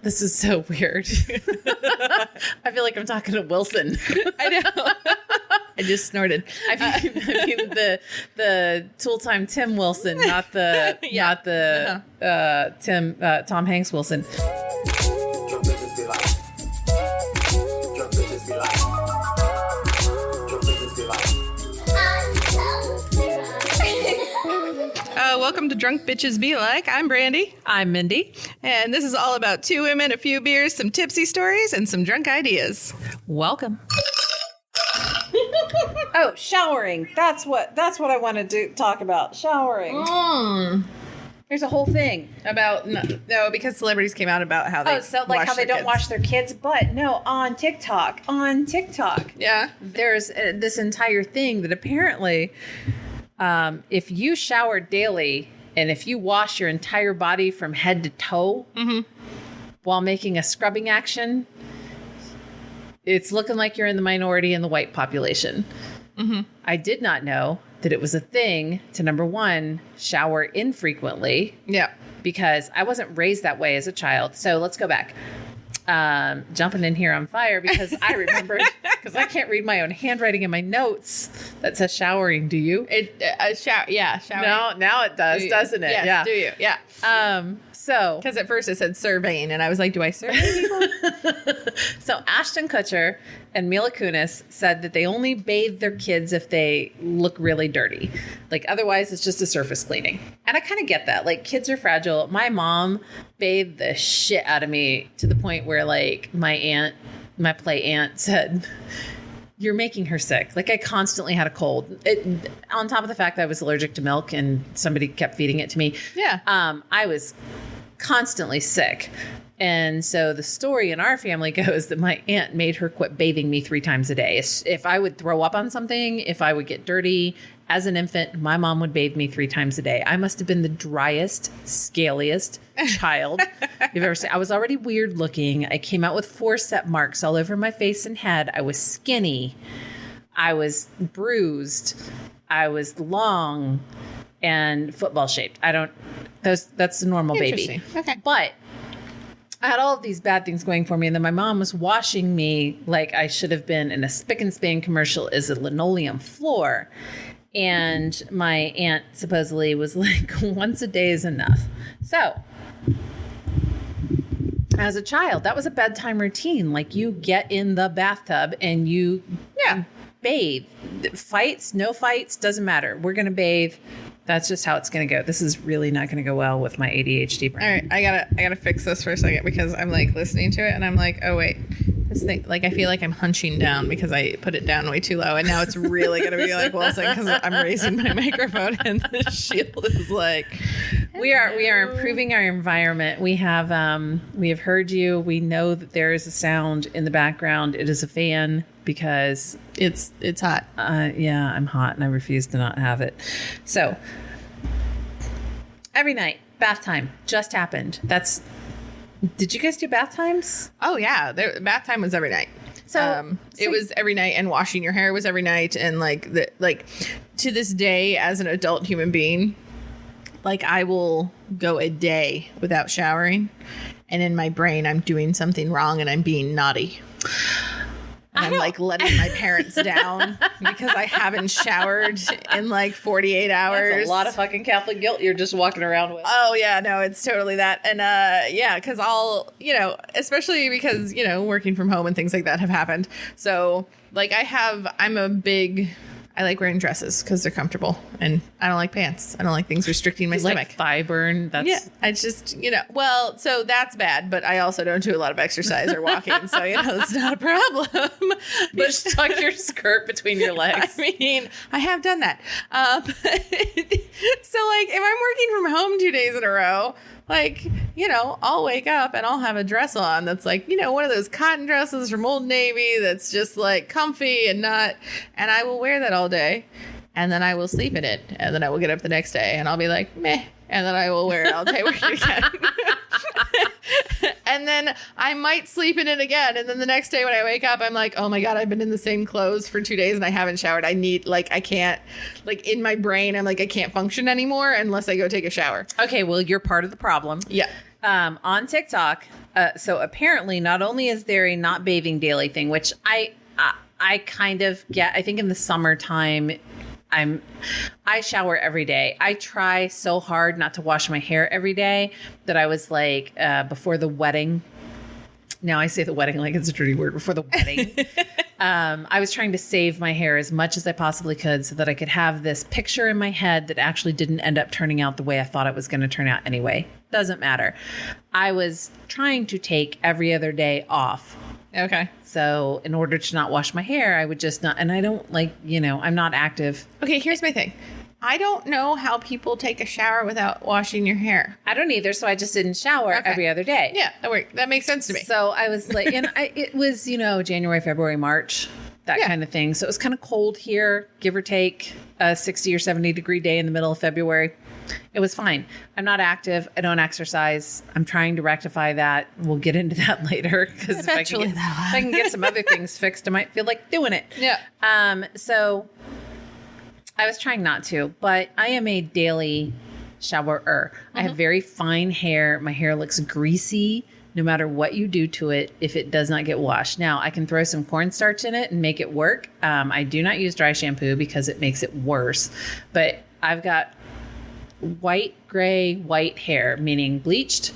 This is so weird. I feel like I'm talking to Wilson. I know. I just snorted. I mean the Tool Time Tim Wilson, not the Tom Hanks Wilson. Welcome to Drunk Bitches Be Like. I'm Brandy. I'm Mindy. And this is all about two women, a few beers, some tipsy stories, and some drunk ideas. Welcome. Oh, showering. That's what I want to talk about. Showering. There's a whole thing About, no, because celebrities came out about how they how they don't wash their kids' butt. No, on TikTok. Yeah. There's this entire thing that apparently... if you shower daily and if you wash your entire body from head to toe while making a scrubbing action, it's looking like you're in the minority in the white population. I did not know that it was a thing to, number one, shower infrequently. Yeah. Because I wasn't raised that way as a child. So let's go back. Jumping in here on fire because I remembered, because I can't read my own handwriting in my notes that says showering. Do you? Showering. No, now it does, doesn't it? Yes, yeah. do you? Yeah. So Because at first it said surveying, and I was like, do I survey people? So Ashton Kutcher and Mila Kunis said that they only bathe their kids if they look really dirty. Like, otherwise, it's just a surface cleaning. And I kind of get that. Like, kids are fragile. My mom bathed the shit out of me to the point where, like, my play aunt said... You're making her sick. Like, I constantly had a cold. On top of the fact that I was allergic to milk and somebody kept feeding it to me. Yeah. I was constantly sick. And so the story in our family goes that my aunt made her quit bathing me 3 times a day. If I would throw up on something, if I would get dirty as an infant, my mom would bathe me 3 times a day. I must have been the driest, scaliest child you've ever seen. I was already weird looking. I came out with forceps marks all over my face and head. I was skinny. I was bruised. I was long and football shaped. That's a normal baby. Okay. But I had all of these bad things going for me. And then my mom was washing me like I should have been in a Spick and Span commercial as a linoleum floor. And my aunt supposedly was like, once a day is enough. So as a child, that was a bedtime routine. Like, you get in the bathtub and you bathe. Fights, no fights, doesn't matter. We're going to bathe. That's just how it's going to go. This is really not going to go well with my ADHD brain. All right, I gotta fix this for a second, because I'm like listening to it and I'm like, oh wait, this thing, like, I feel like I'm hunching down because I put it down way too low, and now it's really gonna be like Wilson because I'm raising my microphone and the shield is like. We are improving our environment. We have heard you. We know that there is a sound in the background. It is a fan because It's hot. yeah, I'm hot and I refuse to not have it. So every night, bath time just happened. Did you guys do bath times? Oh yeah, bath time was every night. So it was every night, and washing your hair was every night, and like to this day, as an adult human being, like, I will go a day without showering, and in my brain I'm doing something wrong and I'm being naughty. And I'm like letting my parents down because I haven't showered in like 48 hours. That's a lot of fucking Catholic guilt you're just walking around with. Oh yeah, no, it's totally that. And yeah, because especially because, working from home and things like that have happened. So like I like wearing dresses because they're comfortable, and I don't like pants. I don't like things restricting my stomach. Like thigh burn. I just, well, so that's bad, but I also don't do a lot of exercise or walking. So, it's not a problem. You just tuck your skirt between your legs. I mean, I have done that. So like, if I'm working from home 2 days in a row, like, I'll wake up and I'll have a dress on that's like, one of those cotton dresses from Old Navy that's just like comfy and I will wear that all day, and then I will sleep in it, and then I will get up the next day and I'll be like, meh, and then I will wear it all day working again. And then I might sleep in it again. And then the next day when I wake up, I'm like, oh my God, I've been in the same clothes for 2 days and I haven't showered. I can't, like, in my brain, I'm like, I can't function anymore unless I go take a shower. Okay, well, you're part of the problem. Yeah. On TikTok, So apparently, not only is there a not bathing daily thing, which I kind of get. I think in the summertime, I shower every day. I try so hard not to wash my hair every day that I was like, before the wedding. Now I say the wedding like it's a dirty word. Before the wedding, I was trying to save my hair as much as I possibly could so that I could have this picture in my head that actually didn't end up turning out the way I thought it was going to turn out anyway. Doesn't matter. I was trying to take every other day off. Okay. So in order to not wash my hair, I would just not, and I don't like, I'm not active. Okay, here's my thing. I don't know how people take a shower without washing your hair. I don't either, so I just didn't shower every other day. Yeah, that makes sense to me. So I was like, and it was, January, February, March, that kind of thing. So it was kind of cold here, give or take a 60 or 70 degree day in the middle of February. It was fine. I'm not active. I don't exercise. I'm trying to rectify that. We'll get into that later because if I can get some other things fixed, I might feel like doing it. Yeah. So I was trying not to, but I am a daily showerer. I have very fine hair. My hair looks greasy no matter what you do to it if it does not get washed. Now, I can throw some cornstarch in it and make it work. I do not use dry shampoo because it makes it worse. But I've got white hair, meaning bleached,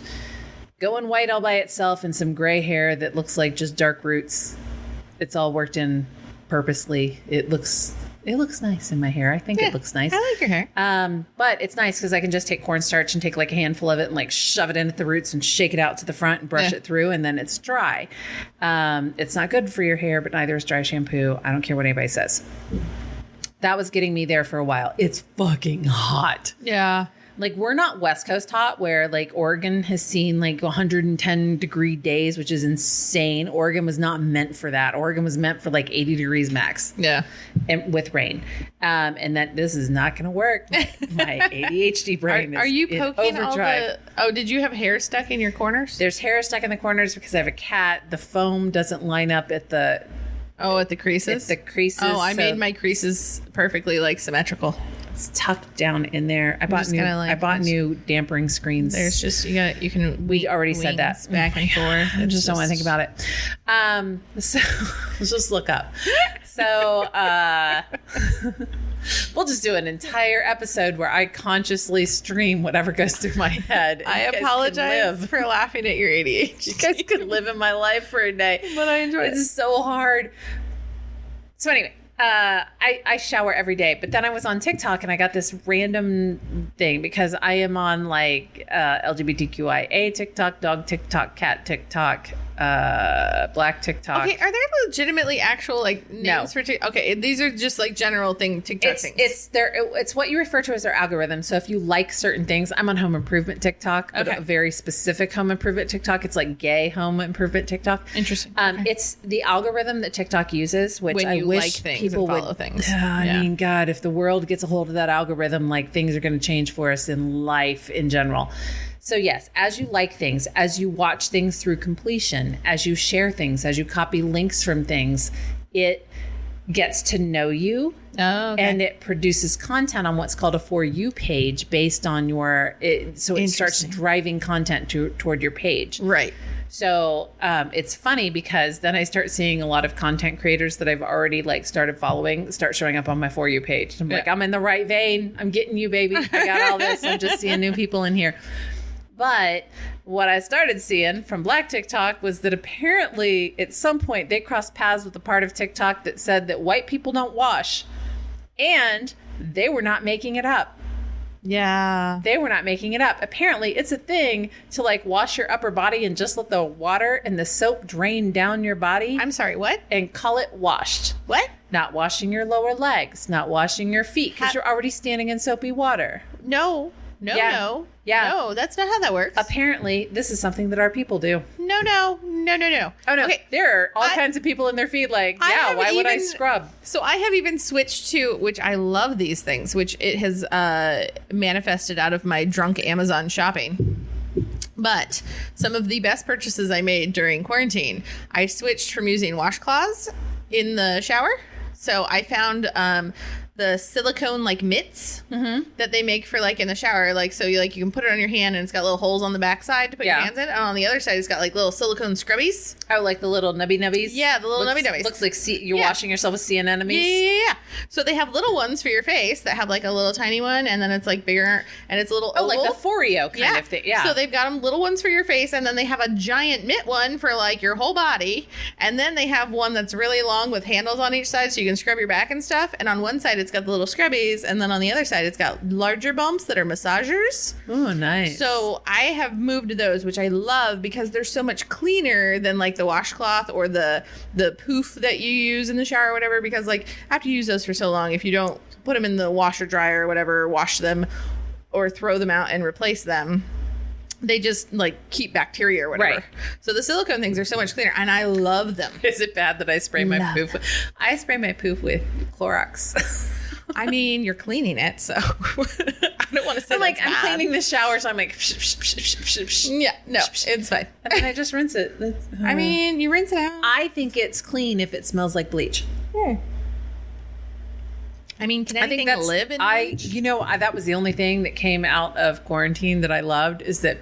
going white all by itself, and some gray hair that looks like just dark roots. It's all worked in purposely. It looks nice in my hair. I think it looks nice. I like your hair. But it's nice because I can just take cornstarch and take like a handful of it and like shove it in at the roots and shake it out to the front and brush it through, and then it's dry. It's not good for your hair, but neither is dry shampoo. I don't care what anybody says. That was getting me there for a while. It's fucking hot. Yeah. Like, we're not West Coast hot where like Oregon has seen like 110 degree days, which is insane. Oregon was not meant for that. Oregon was meant for like 80 degrees max. Yeah. And with rain. And that this is not going to work. My ADHD brain Are you poking overdrive. Oh, did you have hair stuck in your corners? There's hair stuck in the corners because I have a cat. The foam doesn't line up at the... Oh, at the creases? At the creases. Oh, I made my creases perfectly like symmetrical. It's tucked down in there. I bought new dampering screens. There's just you can. We already said that back and forth. I just don't want to think about it. So let's just look up. So we'll just do an entire episode where I consciously stream whatever goes through my head. I apologize for laughing at your ADHD. You guys could live in my life for a day, but I enjoy it. It's so hard. So anyway. I shower every day, but then I was on TikTok and I got this random thing because I am on like LGBTQIA TikTok, dog TikTok, cat TikTok, black TikTok. Okay, are there legitimately actual like names for TikTok? Okay, these are just like general TikTok things. It's what you refer to as their algorithm. So if you like certain things, I'm on home improvement TikTok, but a very specific home improvement TikTok. It's like gay home improvement TikTok. Interesting. It's the algorithm that TikTok uses, which when I you wish like things people and follow would things. I mean, God, if the world gets a hold of that algorithm, like things are going to change for us in life in general. So yes, as you like things, as you watch things through completion, as you share things, as you copy links from things, it gets to know you. Oh, okay. And it produces content on what's called a For You page based on it starts driving content toward your page. Right. So it's funny because then I start seeing a lot of content creators that I've already like started following start showing up on my For You page. I'm like, I'm in the right vein. I'm getting you, baby. I got all this. I'm just seeing new people in here. But what I started seeing from Black TikTok was that apparently at some point they crossed paths with a part of TikTok that said that white people don't wash. And they were not making it up. Yeah. They were not making it up. Apparently it's a thing to like wash your upper body and just let the water and the soap drain down your body. I'm sorry, what? And call it washed. What? Not washing your lower legs, not washing your feet because you're already standing in soapy water. No, that's not how that works. Apparently, this is something that our people do. No. Oh, no. Okay. There are all kinds of people in their feed like, why would I scrub? So I have even switched to, which I love these things, which it has manifested out of my drunk Amazon shopping. But some of the best purchases I made during quarantine, I switched from using washcloths in the shower. So I found the silicone like mitts that they make for like in the shower. Like, so you can put it on your hand and it's got little holes on the back side to put your hands in. And on the other side, it's got like little silicone scrubbies. Oh, like the little nubby nubbies? Yeah, the little nubby nubbies. Looks like you're washing yourself with sea anemones. Yeah. So they have little ones for your face that have like a little tiny one, and then it's like bigger, and it's a little oval. Like the Foreo kind of thing. Yeah. So they've got them little ones for your face, and then they have a giant mitt one for like your whole body, and then they have one that's really long with handles on each side so you can scrub your back and stuff. And on one side it's got the little scrubbies, and then on the other side it's got larger bumps that are massagers. Oh, nice. So I have moved to those, which I love because they're so much cleaner than like the washcloth or the poof that you use in the shower or whatever, because like after you use those for so long, if you don't put them in the washer dryer or whatever, wash them or throw them out and replace them, they just like keep bacteria or whatever. Right. So the silicone things are so much cleaner, and I love them. Is it bad that I spray my poof? I spray my poof with Clorox. I mean, you're cleaning it, so I don't want to say I'm like, that's I'm bad. cleaning the shower, so I'm like, psh, psh, psh, psh, psh, psh. Yeah, no, it's fine. And then I just rinse it. I mean, you rinse it out. I think it's clean if it smells like bleach. I mean, can I think anything that's live in bleach? That was the only thing that came out of quarantine that I loved, is that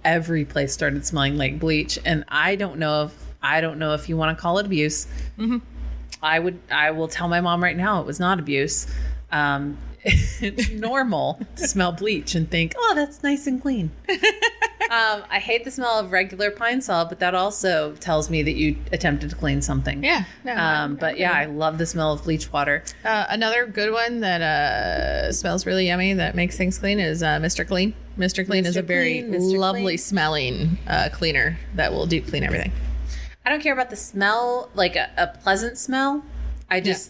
every place started smelling like bleach, and I don't know if you want to call it abuse. Mm-hmm. I will tell my mom right now it was not abuse. It's normal to smell bleach and think, oh, that's nice and clean. I hate the smell of regular pine sol, but that also tells me that you attempted to clean something. Yeah. No, but yeah, I love the smell of bleach water. Another good one that smells really yummy that makes things clean is Mr. Clean. Mr. Clean is a very lovely smelling cleaner that will deep clean everything. I don't care about the smell, like a pleasant smell.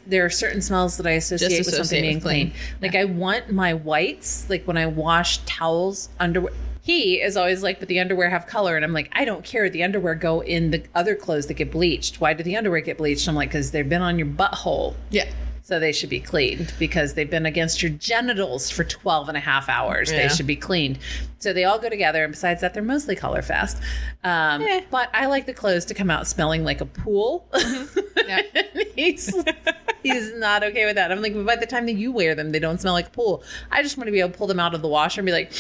There are certain smells that I associate with something being clean. Like I want my whites, like when I wash towels, underwear. He is always like, but the underwear have color. And I'm like, I don't care. The underwear go in the other clothes that get bleached. Why do the underwear get bleached? I'm like, because they've been on your butthole. Yeah. So they should be cleaned because they've been against your genitals for 12 and a half hours. Yeah. They should be cleaned. So they all go together. And besides that, they're mostly color fast. But I like the clothes to come out smelling like a pool. Yeah. He's not okay with that. I'm like, by the time that you wear them, they don't smell like a pool. I just want to be able to pull them out of the washer and be like,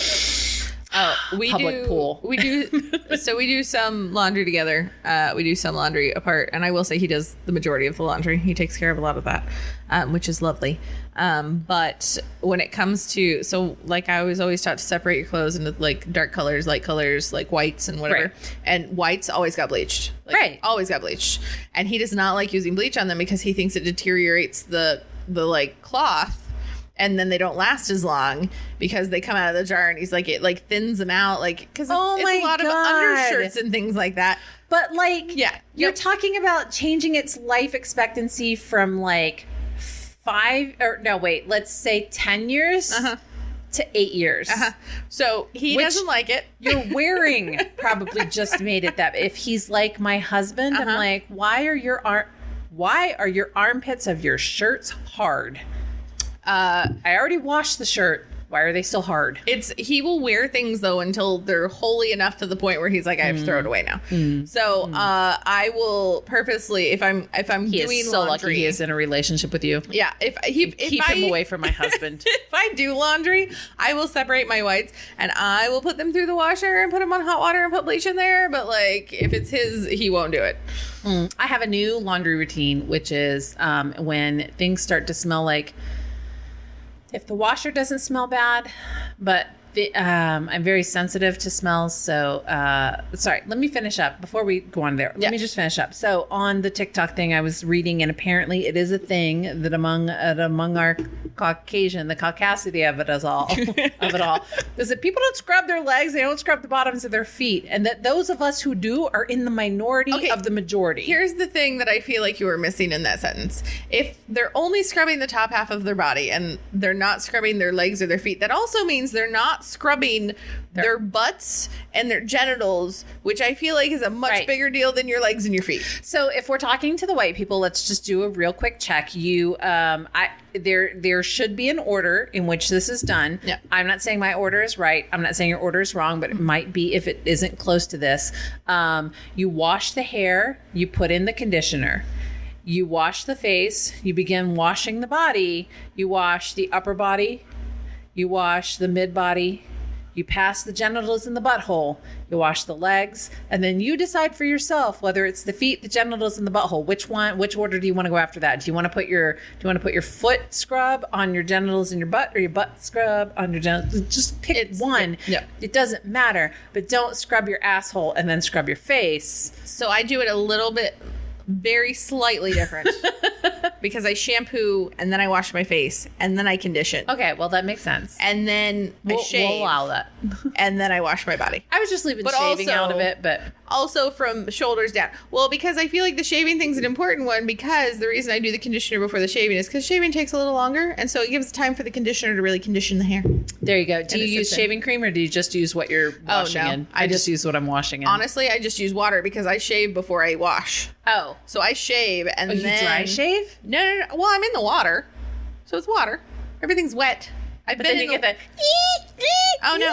pool. We do some laundry together. We do some laundry apart, and I will say he does the majority of the laundry. He takes care of a lot of that, which is lovely. But when it comes to, so like I was always taught to separate your clothes into like dark colors, light colors, like whites and whatever. Right. And whites always got bleached. Like, always got bleached. And he does not like using bleach on them because he thinks it deteriorates the like cloth. And then they don't last as long because they come out of the jar, and he's like, it like thins them out, like, because it's a lot of undershirts and things like that. But like, you're talking about changing its life expectancy from like 10 years to 8 years. So he doesn't like it. You're wearing probably just made it that. If he's like my husband, I'm like, why are your armpits of your shirts hard? I already washed the shirt. Why are they still hard? He will wear things though until they're holy enough to the point where he's like, I have to throw it away now. So I will purposely, if I'm doing so laundry, lucky he is in a relationship with you. Yeah, if keep him away from my husband. If I do laundry, I will separate my whites and I will put them through the washer and put them on hot water and put bleach in there. But like, if it's his, he won't do it. I have a new laundry routine, which is when things start to smell like. If the washer doesn't smell bad, but I'm very sensitive to smells. So, sorry, let me finish up before we go on there. Let me just finish up. So on the TikTok thing I was reading, and apparently it is a thing that among our Caucasian, the caucasity of it all, is that people don't scrub their legs. They don't scrub the bottoms of their feet. And that those of us who do are in the minority of the majority. Here's the thing that I feel like you were missing in that sentence. If they're only scrubbing the top half of their body and they're not scrubbing their legs or their feet, that also means they're not scrubbing their butts and their genitals, which I feel like is a much bigger deal than your legs and your feet. So if we're talking to the white people, let's just do a real quick check. There should be an order in which this is done. Yeah. I'm not saying my order is right. I'm not saying your order is wrong, but it might be if it isn't close to this. You wash the hair, you put in the conditioner. You wash the face. You begin washing the body. You wash the upper body. You wash the mid body. You pass the genitals in the butthole. You wash the legs, and then you decide for yourself whether it's the feet, the genitals, and the butthole. Which order do you want to go after that? Do you want to put your foot scrub on your genitals and your butt, or your butt scrub on your genitals? Just pick one. Yeah. It doesn't matter, but don't scrub your asshole and then scrub your face. So I do it a little bit, very slightly different, because I shampoo and then I wash my face and then I condition. Okay, well that makes sense. And then I shave. We'll allow that. And then I wash my body. I was just leaving shaving out of it, but also from shoulders down. Well, because I feel like the shaving thing's an important one, because the reason I do the conditioner before the shaving is because shaving takes a little longer, and so it gives time for the conditioner to really condition the hair. There you go. Do you use shaving cream, or do you just use what you're washing in? I just use what I'm washing in. Honestly, I just use water because I shave before I wash. Oh. So I shave and then... you dry shave? No. Well, I'm in the water. So it's water. Everything's wet. But then you get that... Oh, no.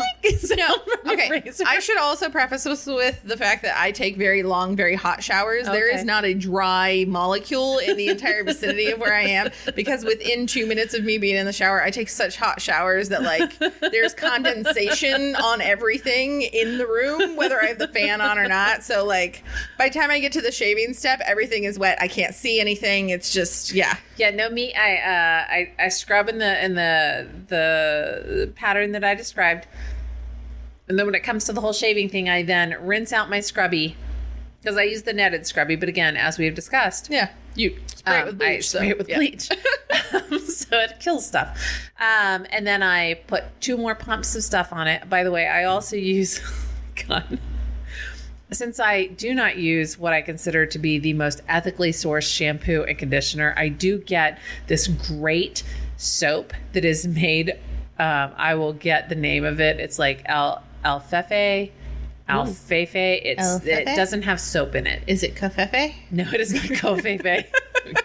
No. Okay. I should also preface this with the fact that I take very long, very hot showers. Okay. There is not a dry molecule in the entire vicinity of where I am, because within 2 minutes of me being in the shower, I take such hot showers that, like, there's condensation on everything in the room, whether I have the fan on or not. So, like, by the time I get to the shaving step, everything is wet. I can't see anything. It's just, yeah. Yeah, no, me, I scrub in the pattern that I described, and then when it comes to the whole shaving thing, I then rinse out my scrubby, because I use the netted scrubby. But again, as we have discussed, you spray it with bleach. I spray it with bleach, so it kills stuff. And then I put 2 more pumps of stuff on it. By the way, I also use God. Since I do not use what I consider to be the most ethically sourced shampoo and conditioner, I do get this great soap that is made. I will get the name of it. It's like Alfefe. It doesn't have soap in it. Is it Covfefe? No, it is not Covfefe.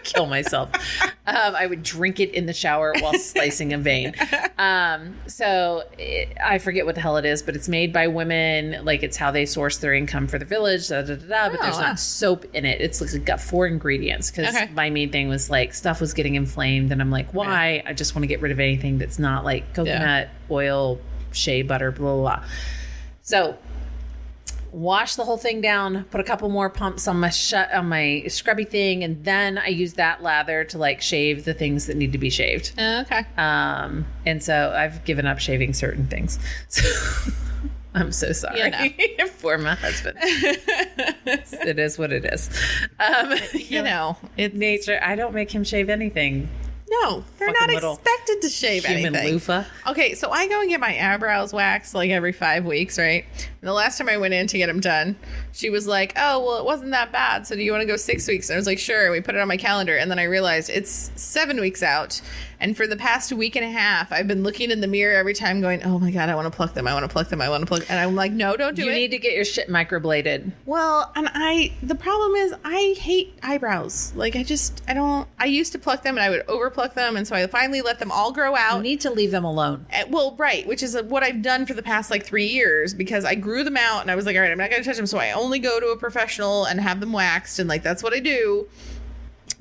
Kill myself. I would drink it in the shower while slicing a vein. I forget what the hell it is, but it's made by women. Like, it's how they source their income for the village. But there's not soap in it. It's like got 4 ingredients, because my main thing was like stuff was getting inflamed, and I'm like, why? I just want to get rid of anything that's not like coconut oil, shea butter, blah blah blah. So wash the whole thing down, put a couple more pumps on my scrubby thing, and then I use that lather to like shave the things that need to be shaved. Okay. And so I've given up shaving certain things. So I'm so sorry for my husband. It is what it is. It's nature. I don't make him shave anything. No, they're not expected to shave human anything. loofah. Okay, so I go and get my eyebrows waxed like every 5 weeks, right? And the last time I went in to get them done, she was like, oh, well, it wasn't that bad. So do you want to go 6 weeks? And I was like, sure. And we put it on my calendar. And then I realized it's 7 weeks out. And for the past week and a half, I've been looking in the mirror every time going, oh my God, I want to pluck them. I want to pluck them. I want to pluck. And I'm like, no, don't do it. You need to get your shit microbladed. Well, and the problem is I hate eyebrows. Like, I used to pluck them and I would over pluck them. And so I finally let them all grow out. You need to leave them alone. Well, right. Which is what I've done for the past like 3 years, because I grew them out and I was like, all right, I'm not going to touch them. So I only go to a professional and have them waxed. And like, that's what I do.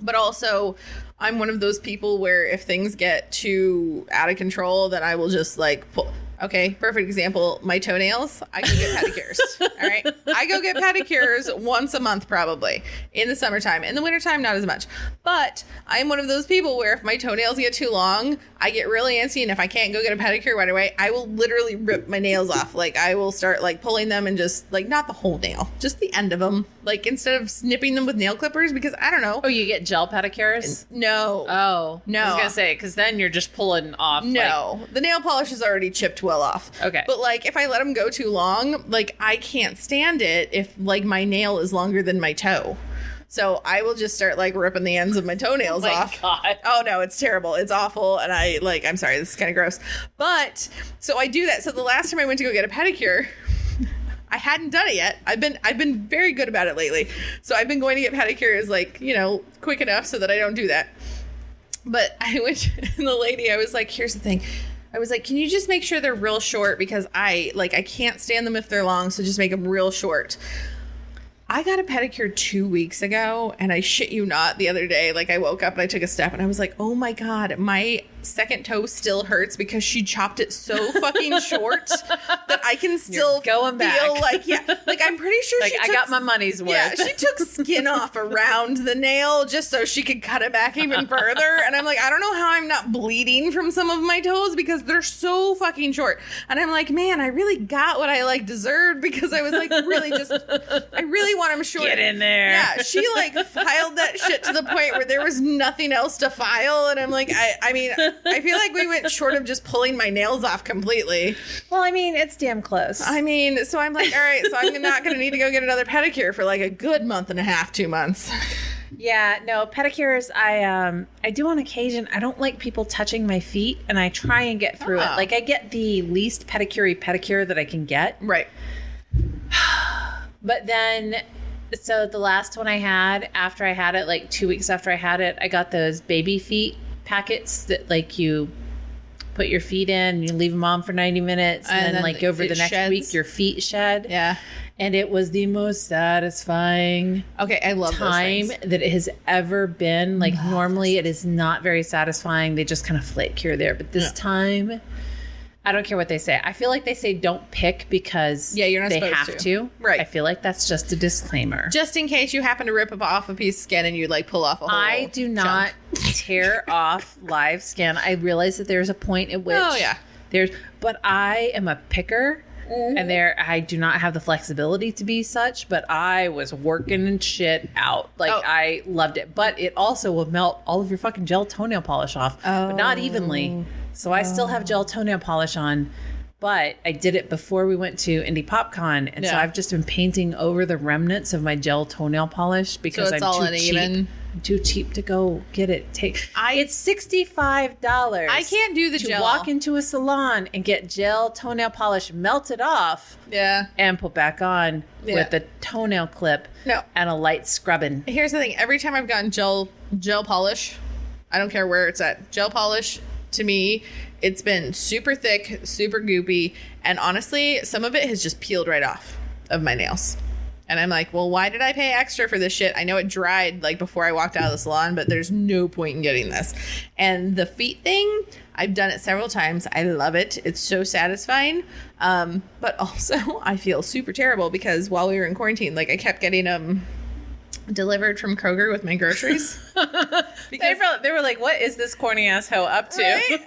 But also, I'm one of those people where if things get too out of control, then I will just like pull. Okay, perfect example. My toenails, I go get pedicures. All right. I go get pedicures once a month, probably in the summertime. In the wintertime, not as much. But I'm one of those people where if my toenails get too long, I get really antsy. And if I can't go get a pedicure right away, I will literally rip my nails off. Like, I will start like pulling them and just like, not the whole nail, just the end of them. Like, instead of snipping them with nail clippers, because I don't know. Oh, you get gel pedicures? No. Oh. No. I was going to say, because then you're just pulling off. No. The nail polish is already chipped well off. Okay. But like, if I let them go too long, like, I can't stand it if like my nail is longer than my toe. So I will just start like ripping the ends of my toenails off. God. Oh no, it's terrible. It's awful. And I'm sorry, this is kind of gross. But so I do that. So the last time I went to go get a pedicure, I hadn't done it yet. I've been very good about it lately. So I've been going to get pedicures like, quick enough so that I don't do that. But I went, and the lady, I was like, here's the thing. I was like, can you just make sure they're real short? Because I can't stand them if they're long. So just make them real short. I got a pedicure 2 weeks ago, and I shit you not, the other day, like I woke up and I took a step and I was like, oh my God, my second toe still hurts because she chopped it so fucking short that I can still going back. feel like, like I'm pretty sure Like, I got my money's worth. Yeah, she took skin off around the nail just so she could cut it back even further. And I'm like, I don't know how I'm not bleeding from some of my toes because they're so fucking short. And I'm like, man, I really got what I like deserved because I was like, really just, I really want them short. Get in there. Yeah, she like filed that shit to the point where there was nothing else to file. And I'm like, I mean, I feel like we went short of just pulling my nails off completely. Well, I mean, it's damn close. I mean, so I'm like, all right, so I'm not going to need to go get another pedicure for like a good month and a half, 2 months. Yeah, no, pedicures, I do on occasion. I don't like people touching my feet, and I try and get through it. Like, I get the least pedicure that I can get. Right. But then, so the last one I had, after I had it, like 2 weeks after I had it, I got those baby feet packets that like you put your feet in, you leave them on for 90 minutes, and then like over the next week, your feet shed. Yeah. And it was the most satisfying I love time that it has ever been. Like normally it is not very satisfying. They just kind of flake here or there. But this time, I don't care what they say. I feel like they say don't pick because you're not they supposed have to. Right. I feel like that's just a disclaimer. Just in case you happen to rip off a piece of skin and you like pull off a whole I do not tear off live skin. I realize that there's a point at which but I am a picker. And I do not have the flexibility to be such, but I was working shit out. Like, I loved it. But it also will melt all of your fucking gel toenail polish off, but not evenly. So I still have gel toenail polish on, but I did it before we went to Indie PopCon. And so I've just been painting over the remnants of my gel toenail polish because I'm too cheap. I'm too cheap to go get it. It's $65. I can't do the gel. To walk into a salon and get gel toenail polish melted off. Yeah. And put back on with a toenail clip. No. And a light scrubbing. Here's the thing. Every time I've gotten gel polish, I don't care where it's at. Gel polish, to me, it's been super thick, super goopy. And honestly, some of it has just peeled right off of my nails. And I'm like, well, why did I pay extra for this shit? I know it dried like before I walked out of the salon, but there's no point in getting this. And the feet thing, I've done it several times. I love it. It's so satisfying. But also I feel super terrible because while we were in quarantine, like I kept getting delivered from Kroger with my groceries. Because they were like, what is this corny ass hoe up to? Right?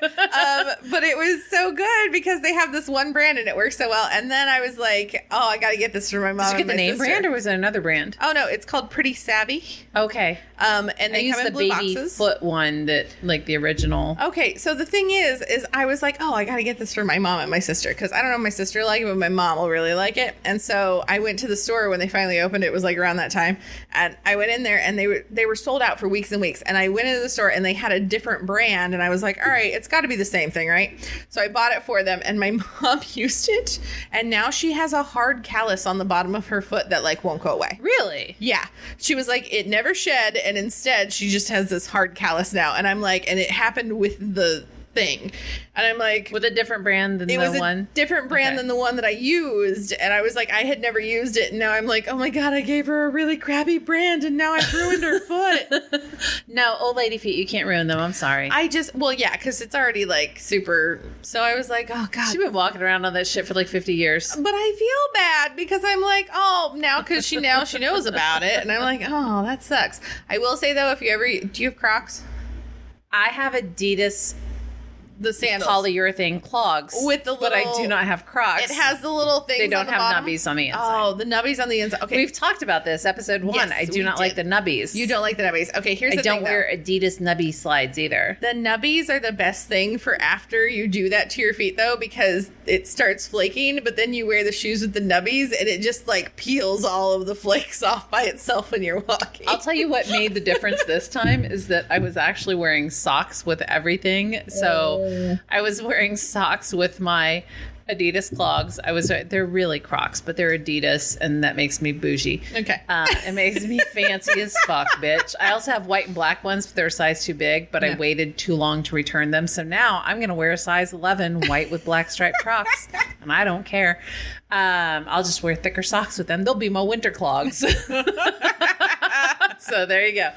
But it was so good because they have this one brand and it works so well. And then I was like, oh, I got to get this for my mom. Did you get the name brand or was it another brand? Oh, no, it's called Pretty Savvy. Okay. And they come in blue boxes. Baby foot one that like the original. Okay. So the thing is I was like, oh, I got to get this for my mom and my sister because I don't know if my sister like it, but my mom will really like it. And so I went to the store when they finally opened. It was like around that time. And I went in there and they were sold out for weeks and weeks. And I went into the store and they had a different brand. And I was like, all right, it's got to be the same thing, right? So I bought it for them and my mom used it. And now she has a hard callus on the bottom of her foot that like won't go away. Really? Yeah. She was like, it never shed. And instead she just has this hard callus now. And I'm like, and it happened with the thing. And I'm like, with a different brand than the one? It was a different brand than the one that I used. And I was like, I had never used it. And now I'm like, oh my God, I gave her a really crappy brand and now I've ruined her foot. No, old lady feet, you can't ruin them. I'm sorry. Because it's already like super. So I was like, oh God. She's been walking around on that shit for like 50 years. But I feel bad because I'm like, oh, because she knows about it. And I'm like, oh, that sucks. I will say though, do you have Crocs? I have Adidas. The sandals. Polyurethane clogs. With the little... But I do not have Crocs. It has the little things. They don't have bottom. nubbies on the inside. Oh, the nubbies on the inside. Okay. We've talked about this, episode 1. Yes, I do not like the nubbies. You don't like the nubbies. Okay, here's the thing, I don't wear Adidas nubby slides either. The nubbies are the best thing for after you do that to your feet, though, because it starts flaking, but then you wear the shoes with the nubbies, and it just, like, peels all of the flakes off by itself when you're walking. I'll tell you what made the difference this time is that I was actually wearing socks with everything. So I was wearing socks with my Adidas clogs. They're really Crocs, but they're Adidas, and that makes me bougie. Okay. It makes me fancy as fuck, bitch. I also have white and black ones, but they're a size too big, but I waited too long to return them. So now I'm going to wear a size 11 white with black striped Crocs, and I don't care. I'll just wear thicker socks with them. They'll be my winter clogs. So there you go.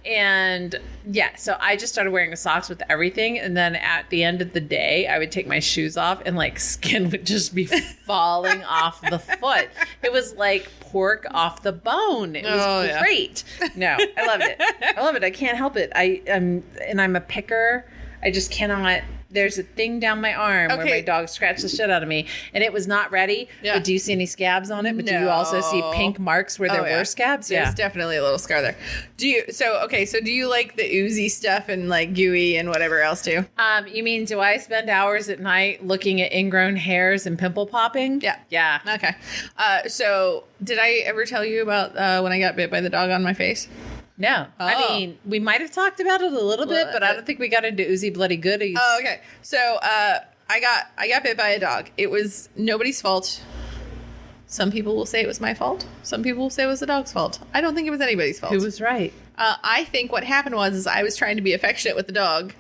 And yeah, so I just started wearing socks with everything. And then at the end of the day, I would take my shoes off and like skin would just be falling off the foot. It was like pork off the bone. It was great. No, I loved it. I love it. I can't help it. I'm a picker. I just cannot. There's a thing down my arm where my dog scratched the shit out of me, and it was not ready. Yeah. But do you see any scabs on it? But do you also see pink marks where there were scabs? There's definitely a little scar there. Do you like the oozy stuff and like gooey and whatever else too? You mean, do I spend hours at night looking at ingrown hairs and pimple popping? Yeah. Yeah. Okay. So did I ever tell you about when I got bit by the dog on my face? No. Oh. I mean, we might have talked about it a little bit, but I don't think we got into oozy bloody goodies. Oh, okay. So I got bit by a dog. It was nobody's fault. Some people will say it was my fault. Some people will say it was the dog's fault. I don't think it was anybody's fault. Who was right? I think what happened was I was trying to be affectionate with the dog,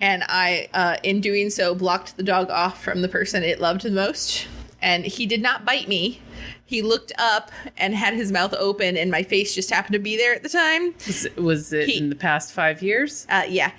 and I, in doing so, blocked the dog off from the person it loved the most. And he did not bite me. He looked up and had his mouth open, and my face just happened to be there at the time. Was it in the past 5 years? Yeah.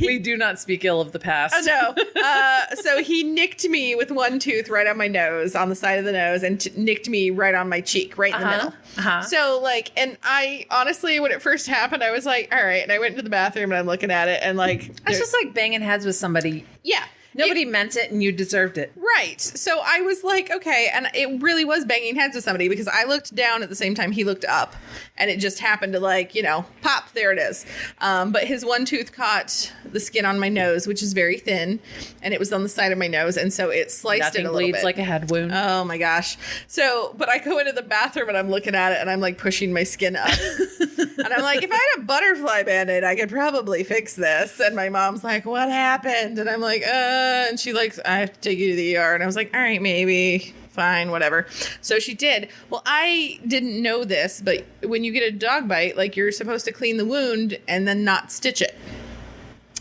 We do not speak ill of the past. Oh, no. So he nicked me with one tooth right on my nose, on the side of the nose, and nicked me right on my cheek, right in the middle. So, like, and I, honestly, when it first happened, I was like, all right. And I went into the bathroom, and I'm looking at it, and like... It's just like banging heads with somebody. Yeah. Nobody meant it, and you deserved it. Right. So I was like, okay. And it really was banging heads with somebody because I looked down at the same time he looked up. And it just happened to like, pop, there it is. But his one tooth caught the skin on my nose, which is very thin. And it was on the side of my nose. And so it sliced it a little bit. Bleeds like a head wound. Oh, my gosh. So, but I go into the bathroom and I'm looking at it and I'm like pushing my skin up. And I'm like, if I had a butterfly Band-Aid, I could probably fix this. And my mom's like, what happened? And I'm like, and she like, I have to take you to the ER. And I was like, all right, maybe. Fine, whatever. So she did. Well, I didn't know this, but when you get a dog bite, like you're supposed to clean the wound and then not stitch it.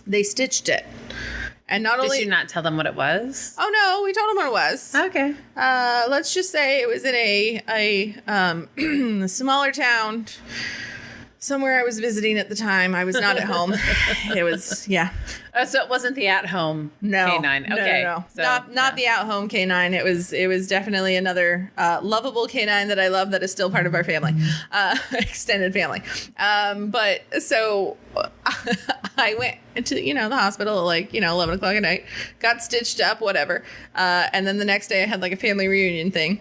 They stitched it. And not only... Did you not tell them what it was? Oh, no. We told them what it was. Okay. Let's just say it was in a smaller town somewhere I was visiting at the time. I was not at home. It was, yeah. Oh, so it wasn't the at-home canine. Okay. No. So, not the at-home canine. It was definitely another lovable canine that I love that is still part of our family, extended family. But so I went to, the hospital at like, 11 o'clock at night, got stitched up, whatever. And then the next day I had like a family reunion thing.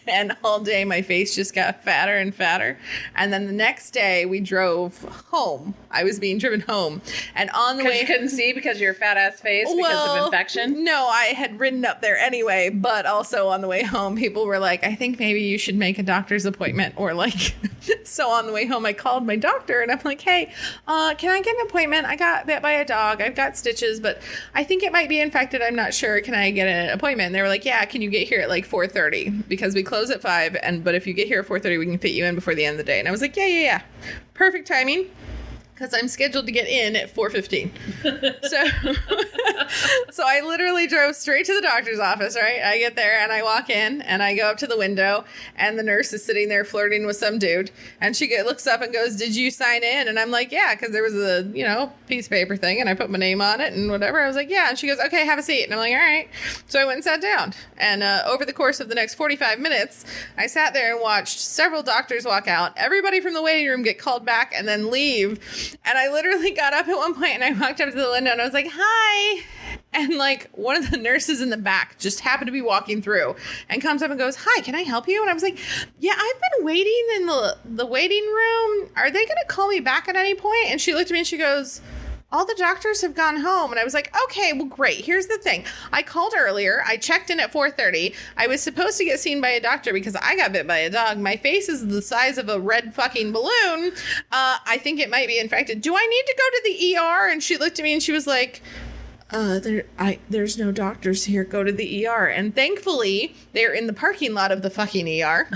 And all day my face just got fatter and fatter. And then the next day we drove home. I was being driven home. And on the way... you couldn't see because of your fat ass face because of infection? No, I had ridden up there anyway. But also on the way home, people were like, I think maybe you should make a doctor's appointment. Or like... So on the way home, I called my doctor and I'm like, hey, can I get an appointment? I got bit by a dog. I've got stitches, but I think it might be infected. I'm not sure. Can I get an appointment? And they were like, yeah, can you get here at like 4:30? Because we close at 5. But if you get here at 4:30, we can fit you in before the end of the day. And I was like, yeah. Perfect timing. Because I'm scheduled to get in at 4:15. So I literally drove straight to the doctor's office, right? I get there and I walk in and I go up to the window and the nurse is sitting there flirting with some dude. And she looks up and goes, did you sign in? And I'm like, yeah, because there was a, piece of paper thing and I put my name on it and whatever. I was like, yeah. And she goes, okay, have a seat. And I'm like, all right. So I went and sat down. And over the course of the next 45 minutes, I sat there and watched several doctors walk out, everybody from the waiting room get called back and then leave. And I literally got up at one point and I walked up to the window and I was like, hi. And like one of the nurses in the back just happened to be walking through and comes up and goes, hi, can I help you? And I was like, yeah, I've been waiting in the waiting room. Are they going to call me back at any point? And she looked at me and she goes, all the doctors have gone home. And I was like, okay, well, great. Here's the thing. I called earlier. I checked in at 4:30. I was supposed to get seen by a doctor because I got bit by a dog. My face is the size of a red fucking balloon. I think it might be infected. Do I need to go to the ER? And she looked at me and she was like, there's no doctors here. Go to the ER. And thankfully, they're in the parking lot of the fucking ER.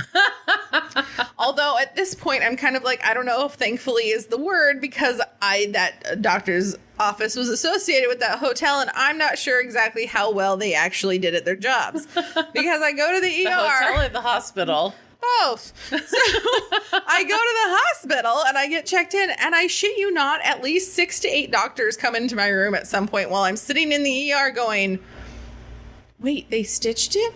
Although at this point, I'm kind of like, I don't know if thankfully is the word, because that doctor's office was associated with that hotel, and I'm not sure exactly how well they actually did at their jobs. Because I go to the ER. Hotel or the hospital? Both. So I go to the hospital and I get checked in, and I shit you not, at least 6 to 8 doctors come into my room at some point while I'm sitting in the ER going, wait, they stitched it?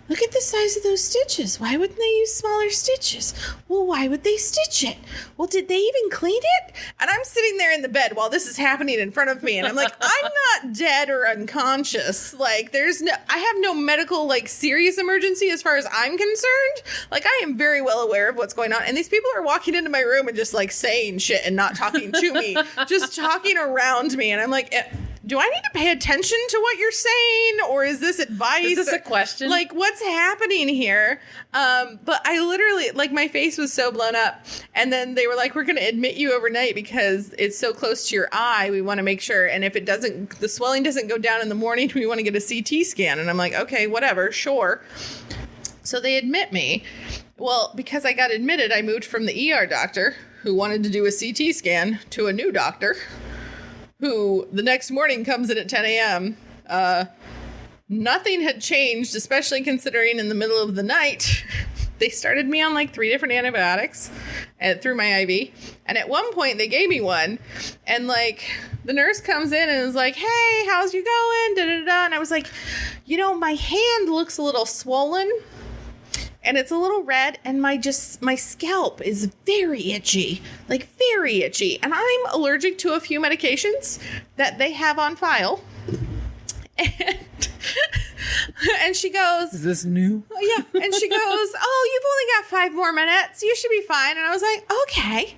Look at the size of those stitches. Why wouldn't they use smaller stitches? Well, why would they stitch it? Well, did they even clean it? And I'm sitting there in the bed while this is happening in front of me. And I'm like, I'm not dead or unconscious. Like, I have no medical, like, serious emergency as far as I'm concerned. Like, I am very well aware of what's going on. And these people are walking into my room and just, like, saying shit and not talking to me, just talking around me. And I'm like, do I need to pay attention to what you're saying? Or is this advice? Is this a question? Like, what's happening here? But I literally, like, my face was so blown up. And then they were like, we're going to admit you overnight because it's so close to your eye. We want to make sure. And if the swelling doesn't go down in the morning, we want to get a CT scan. And I'm like, okay, whatever, sure. So they admit me. Well, because I got admitted, I moved from the ER doctor who wanted to do a CT scan to a new doctor who the next morning comes in at 10 a.m. Nothing had changed, especially considering in the middle of the night, they started me on like 3 different antibiotics through my IV. And at one point they gave me one, and like the nurse comes in and is like, hey, how's you going? Da, da, da. And I was like, my hand looks a little swollen and it's a little red, and my scalp is very itchy, like very itchy. And I'm allergic to a few medications that they have on file. And she goes, is this new? Yeah. And she goes, oh, you've only got 5 more minutes. You should be fine. And I was like, okay.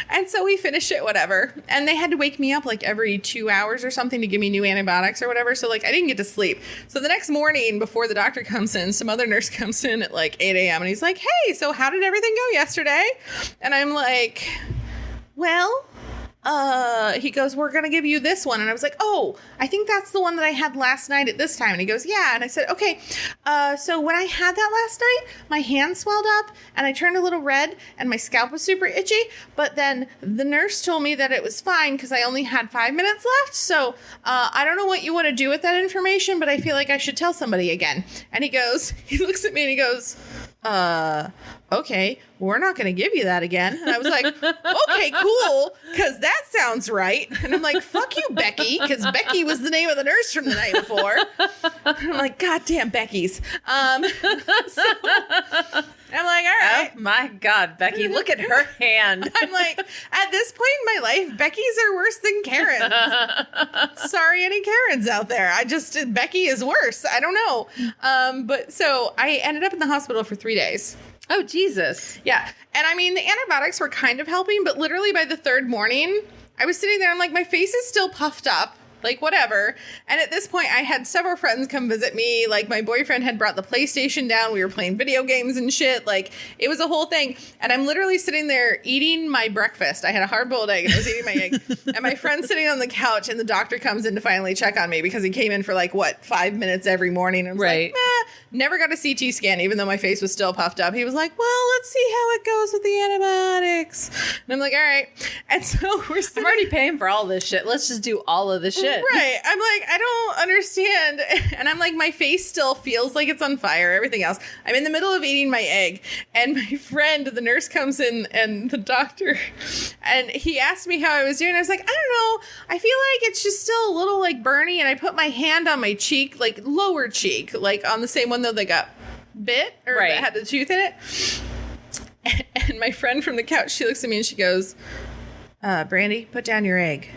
And so we finished it, whatever. And they had to wake me up like every 2 hours or something to give me new antibiotics or whatever. So like I didn't get to sleep. So the next morning before the doctor comes in, some other nurse comes in at like 8 a.m. and he's like, hey, so how did everything go yesterday? And I'm like, well, he goes, we're going to give you this one. And I was like, oh, I think that's the one that I had last night at this time. And he goes, yeah. And I said, okay. So when I had that last night, my hand swelled up and I turned a little red and my scalp was super itchy. But then the nurse told me that it was fine because I only had 5 minutes left. So, I don't know what you want to do with that information, but I feel like I should tell somebody again. And he looks at me and he goes, okay, we're not going to give you that again. And I was like, okay, cool, because that sounds right. And I'm like, fuck you, Becky, because Becky was the name of the nurse from the night before. I'm like, goddamn Becky's. So I'm like, all right. Oh my God, Becky, look at her hand. I'm like, at this point in my life, Becky's are worse than Karen's. Sorry, any Karens out there. Becky is worse. I don't know. But so I ended up in the hospital for 3 days. Oh, Jesus. Yeah. And I mean, the antibiotics were kind of helping, but literally by the 3rd morning, I was sitting there, I'm like, my face is still puffed up. Like, whatever. And at this point, I had several friends come visit me. Like, my boyfriend had brought the PlayStation down. We were playing video games and shit. Like, it was a whole thing. And I'm literally sitting there eating my breakfast. I had a hard-boiled egg, and I was eating my egg. And my friend's sitting on the couch, and the doctor comes in to finally check on me because he came in for, 5 minutes every morning. And I was like, never got a CT scan, even though my face was still puffed up. He was like, well, let's see how it goes with the antibiotics. And I'm like, all right. And so I'm already paying for all this shit. Let's just do all of this shit. Right. I'm like, I don't understand. And I'm like, my face still feels like it's on fire, everything else. I'm in the middle of eating my egg. And my friend, the nurse, comes in, and the doctor, and he asked me how I was doing. I was like, I don't know. I feel like it's just still a little burny. And I put my hand on my cheek, lower cheek, on the same one though they got bit or that had the tooth in it. And my friend from the couch, she looks at me and she goes, Brandy, put down your egg.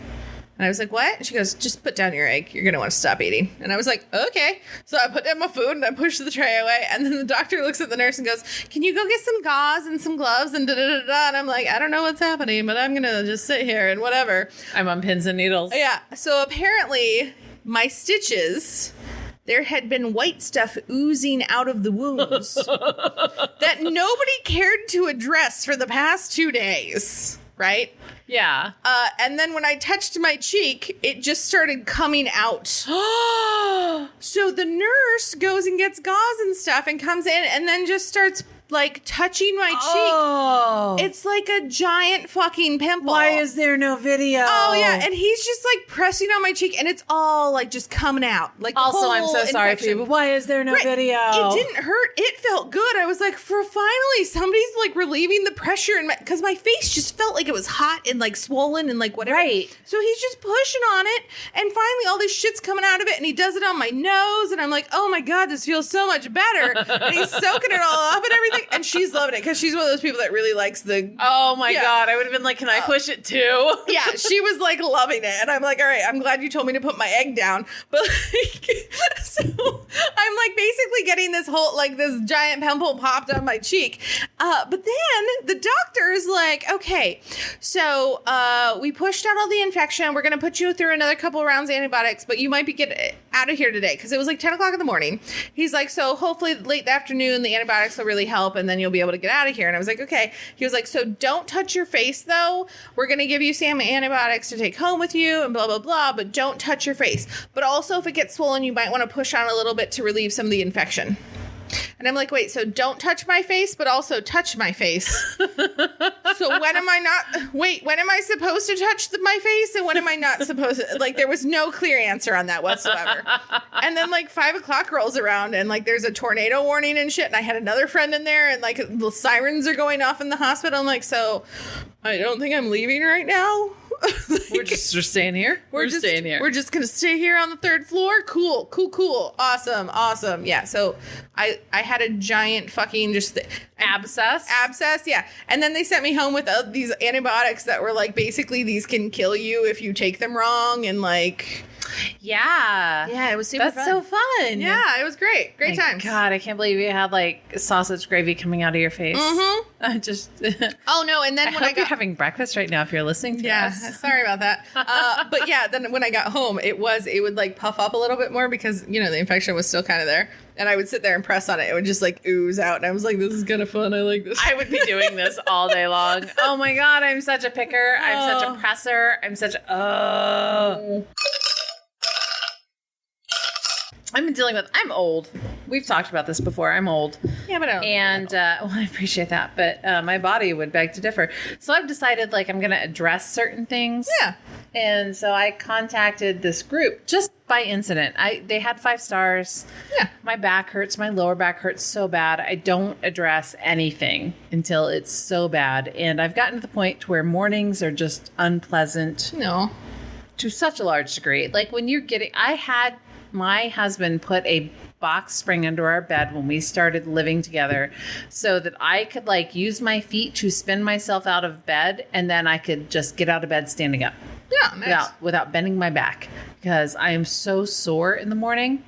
And I was like, what? And she goes, just put down your egg. You're going to want to stop eating. And I was like, okay. So I put down my food and I pushed the tray away. And then the doctor looks at the nurse and goes, can you go get some gauze and some gloves and da-da-da-da? And I'm like, I don't know what's happening, but I'm going to just sit here and whatever. I'm on pins and needles. Yeah. So apparently my stitches, there had been white stuff oozing out of the wounds that nobody cared to address for the past 2 days. Right? Yeah. And then when I touched my cheek, it just started coming out. So the nurse goes and gets gauze and stuff and comes in and then just starts like touching my cheek. It's like a giant fucking pimple. Why is there no video? Oh yeah, and he's just like pressing on my cheek and it's all like just coming out. Like Also, I'm so sorry for you, but why is there no video? It didn't hurt. It felt good. I was like, finally somebody's like relieving the pressure in my, because my face just felt like it was hot and like swollen and like whatever. Right. So he's just pushing on it and finally all this shit's coming out of it and he does it on my nose and I'm like, oh my God, this feels so much better. And he's soaking it all up and everything. And she's loving it because she's one of those people that really likes the. Oh my God. I would have been like, can I push it too? Yeah, she was like loving it. And I'm like, all right, I'm glad you told me to put my egg down. But like, so I'm like basically getting this whole, like this giant pimple popped on my cheek. But then the doctor is like, okay, so we pushed out all the infection. We're going to put you through another couple of rounds of antibiotics, but you might be getting out of here today because it was like 10 o'clock in the morning. He's like, so hopefully late the afternoon, the antibiotics will really help and then you'll be able to get out of here. And I was like, okay. He was like, so don't touch your face though. We're going to give you some antibiotics to take home with you and blah, blah, blah, but don't touch your face. But also if it gets swollen, you might want to push on a little bit to relieve some of the infection. And I'm like, wait, so don't touch my face, but also touch my face. So when am I supposed to touch my face and when am I not supposed to? Like, there was no clear answer on that whatsoever. And then like 5 o'clock rolls around and like there's a tornado warning and shit. And I had another friend in there and like the sirens are going off in the hospital. I'm like, so I don't think I'm leaving right now. We're just staying here. We're just staying here. We're just gonna stay here on the 3rd floor. Cool. Awesome. Yeah. So I had a giant fucking just abscess. Yeah. And then they sent me home with these antibiotics that were like basically these can kill you if you take them wrong and like. Yeah, it was super fun. That's so fun. Yeah, it was great. Great times. God, I can't believe you had like sausage gravy coming out of your face. Mm-hmm. I just. Oh no! And then when you're having breakfast right now, if you're listening to us. Sorry about that. But yeah, then when I got home, it would like puff up a little bit more because the infection was still kind of there, and I would sit there and press on it. It would just like ooze out, and I was like, "This is kind of fun. I like this." I would be doing this all day long. Oh my God, I'm such a picker. I'm such a presser. I'm such a. I've been dealing with. I'm old. We've talked about this before. I'm old. Yeah, but I appreciate that, but my body would beg to differ. So I've decided like I'm going to address certain things. Yeah. And so I contacted this group just by incident. They had 5 stars. Yeah. My back hurts. My lower back hurts so bad. I don't address anything until it's so bad. And I've gotten to the point to where mornings are just unpleasant. No. To such a large degree. Like when you're I had my husband put a box spring under our bed when we started living together so that I could like use my feet to spin myself out of bed and then I could just get out of bed standing up. Yeah, nice. Without bending my back because I am so sore in the morning.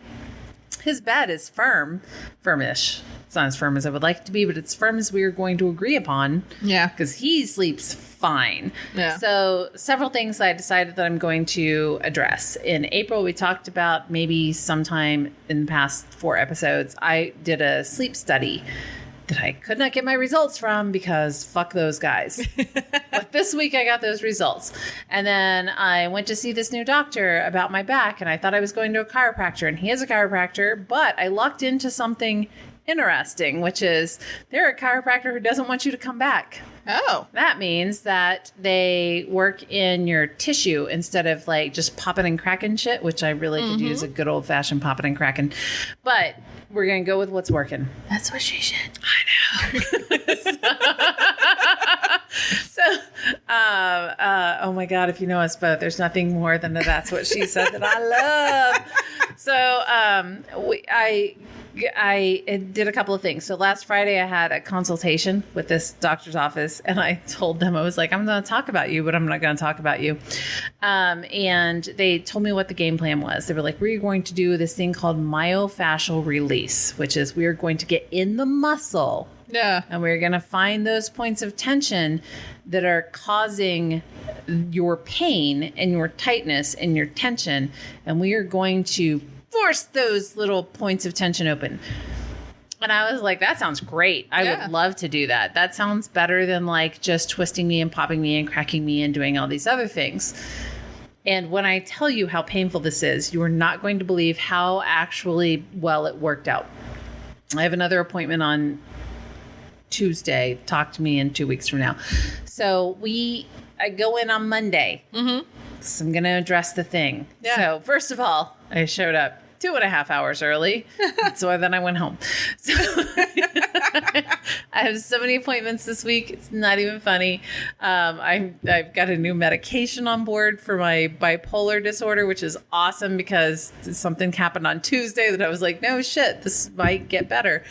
His bed is firmish. It's not as firm as I would like it to be, but it's firm as we are going to agree upon. Yeah. Because he sleeps fine. Yeah. So several things I decided that I'm going to address. In April, we talked about maybe sometime in the past 4 episodes, I did a sleep study that I could not get my results from because fuck those guys. But this week I got those results. And then I went to see this new doctor about my back and I thought I was going to a chiropractor and he is a chiropractor, but I lucked into something interesting, which is they're a chiropractor who doesn't want you to come back. Oh. That means that they work in your tissue instead of like just popping and cracking shit, which I really could use a good old fashioned popping and cracking. But we're going to go with what's working. That's what she should. I know. So, oh my God, if you know us both, there's nothing more than that's what she said that I love. So, I did a couple of things. So last Friday I had a consultation with this doctor's office and I told them, I was like, I'm going to talk about you, but I'm not going to talk about you. And they told me what the game plan was. They were like, we're going to do this thing called myofascial release, which is we're going to get in the muscle. Yeah. And we're going to find those points of tension that are causing your pain and your tightness and your tension. And we are going to force those little points of tension open. And I was like, that sounds great. I would love to do that. That sounds better than like just twisting me and popping me and cracking me and doing all these other things. And when I tell you how painful this is, you are not going to believe how actually well it worked out. I have another appointment on Tuesday. Talk to me in 2 weeks from now. So I go in on Monday. Mm-hmm. So I'm going to address the thing. Yeah. So first of all, I showed up 2.5 hours early. So then I went home. So I have so many appointments this week. It's not even funny. I've got a new medication on board for my bipolar disorder, which is awesome because something happened on Tuesday that I was like, no shit, this might get better.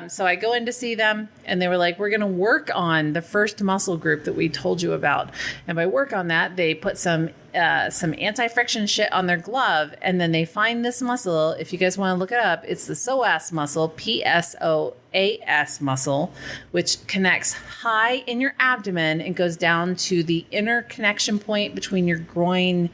So I go in to see them and they were like, we're going to work on the first muscle group that we told you about. And by work on that, they put some anti-friction shit on their glove. And then they find this muscle. If you guys want to look it up, it's the psoas muscle, PSOAS muscle, which connects high in your abdomen and goes down to the inner connection point between your groin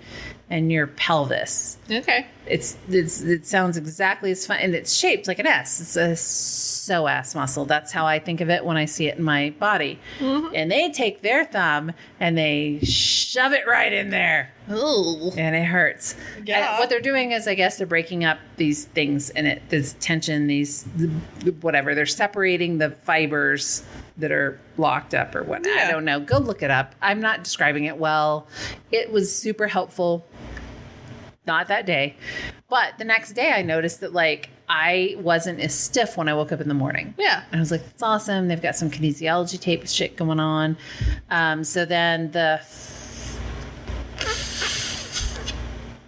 and your pelvis. Okay. It sounds exactly as fun, and it's shaped like an S. It's a psoas muscle. That's how I think of it when I see it in my body. Mm-hmm. And they take their thumb and they shove it right in there. Ooh. And it hurts. Yeah. And what they're doing is, I guess, they're breaking up these things in it. This tension, whatever. They're separating the fibers that are locked up or what. Yeah. I don't know. Go look it up. I'm not describing it well. It was super helpful. Not that day. But the next day I noticed that like I wasn't as stiff when I woke up in the morning. Yeah. And I was like, that's awesome. They've got some kinesiology tape shit going on. So then the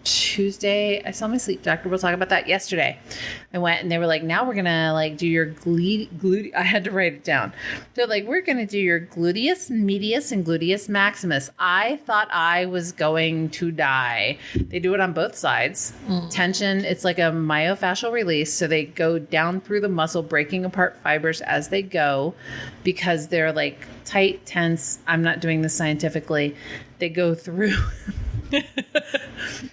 Tuesday, I saw my sleep doctor. We'll talk about that yesterday. I went and they were like, now we're going to like do your gluteus. I had to write it down. They're like, we're going to do your gluteus medius and gluteus maximus. I thought I was going to die. They do it on both sides. Tension, it's like a myofascial release. So they go down through the muscle, breaking apart fibers as they go because they're like tight, tense. I'm not doing this scientifically. They go through.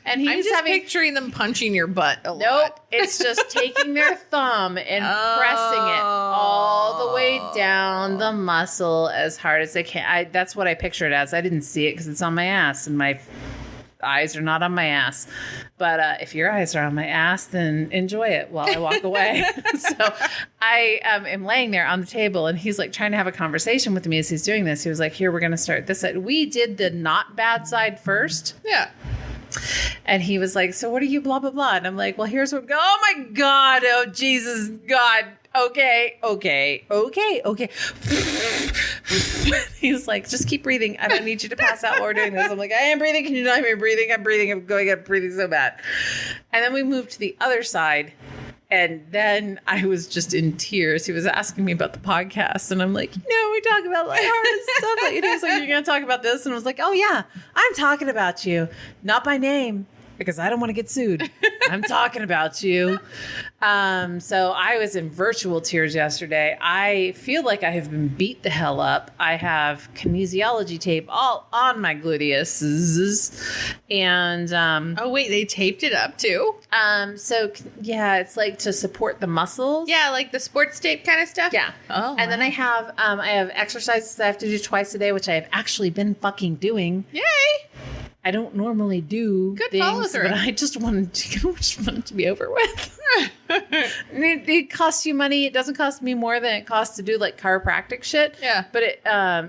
And I'm just picturing them punching your butt a lot. Nope. It's just taking their thumb and pressing it all the way down the muscle as hard as they can. That's what I pictured it as. I didn't see it because it's on my ass and my eyes are not on my ass. But if your eyes are on my ass, then enjoy it while I walk away. So I am laying there on the table and he's like trying to have a conversation with me as he's doing this. He was like, here, we're going to start this side. We did the not bad side first. Yeah. And he was like, so what are you blah, blah, blah. And I'm like, well, here's what, oh my God. Oh, Jesus, God. Okay. He was like, just keep breathing. I don't need you to pass out while we're doing this. I'm like, I am breathing. Can you not hear me breathing? I'm breathing. I'm breathing so bad. And then we moved to the other side. And then I was just in tears. He was asking me about the podcast. And I'm like, we talk about lighthearted stuff. Like, he was like, you're going to talk about this? And I was like, oh, yeah, I'm talking about you. Not by name. Because I don't want to get sued. I'm talking about you. So I was in virtual tears yesterday. I feel like I have been beat the hell up. I have kinesiology tape all on my gluteus. And oh wait, they taped it up too? So yeah, it's like to support the muscles. Yeah, like the sports tape kind of stuff. Yeah. Oh. And then I have exercises that I have to do twice a day, which I have actually been fucking doing. Yay. I don't normally do good things, follow through. But I just wanted it to be over with. It costs you money. It doesn't cost me more than it costs to do like chiropractic shit. Yeah. But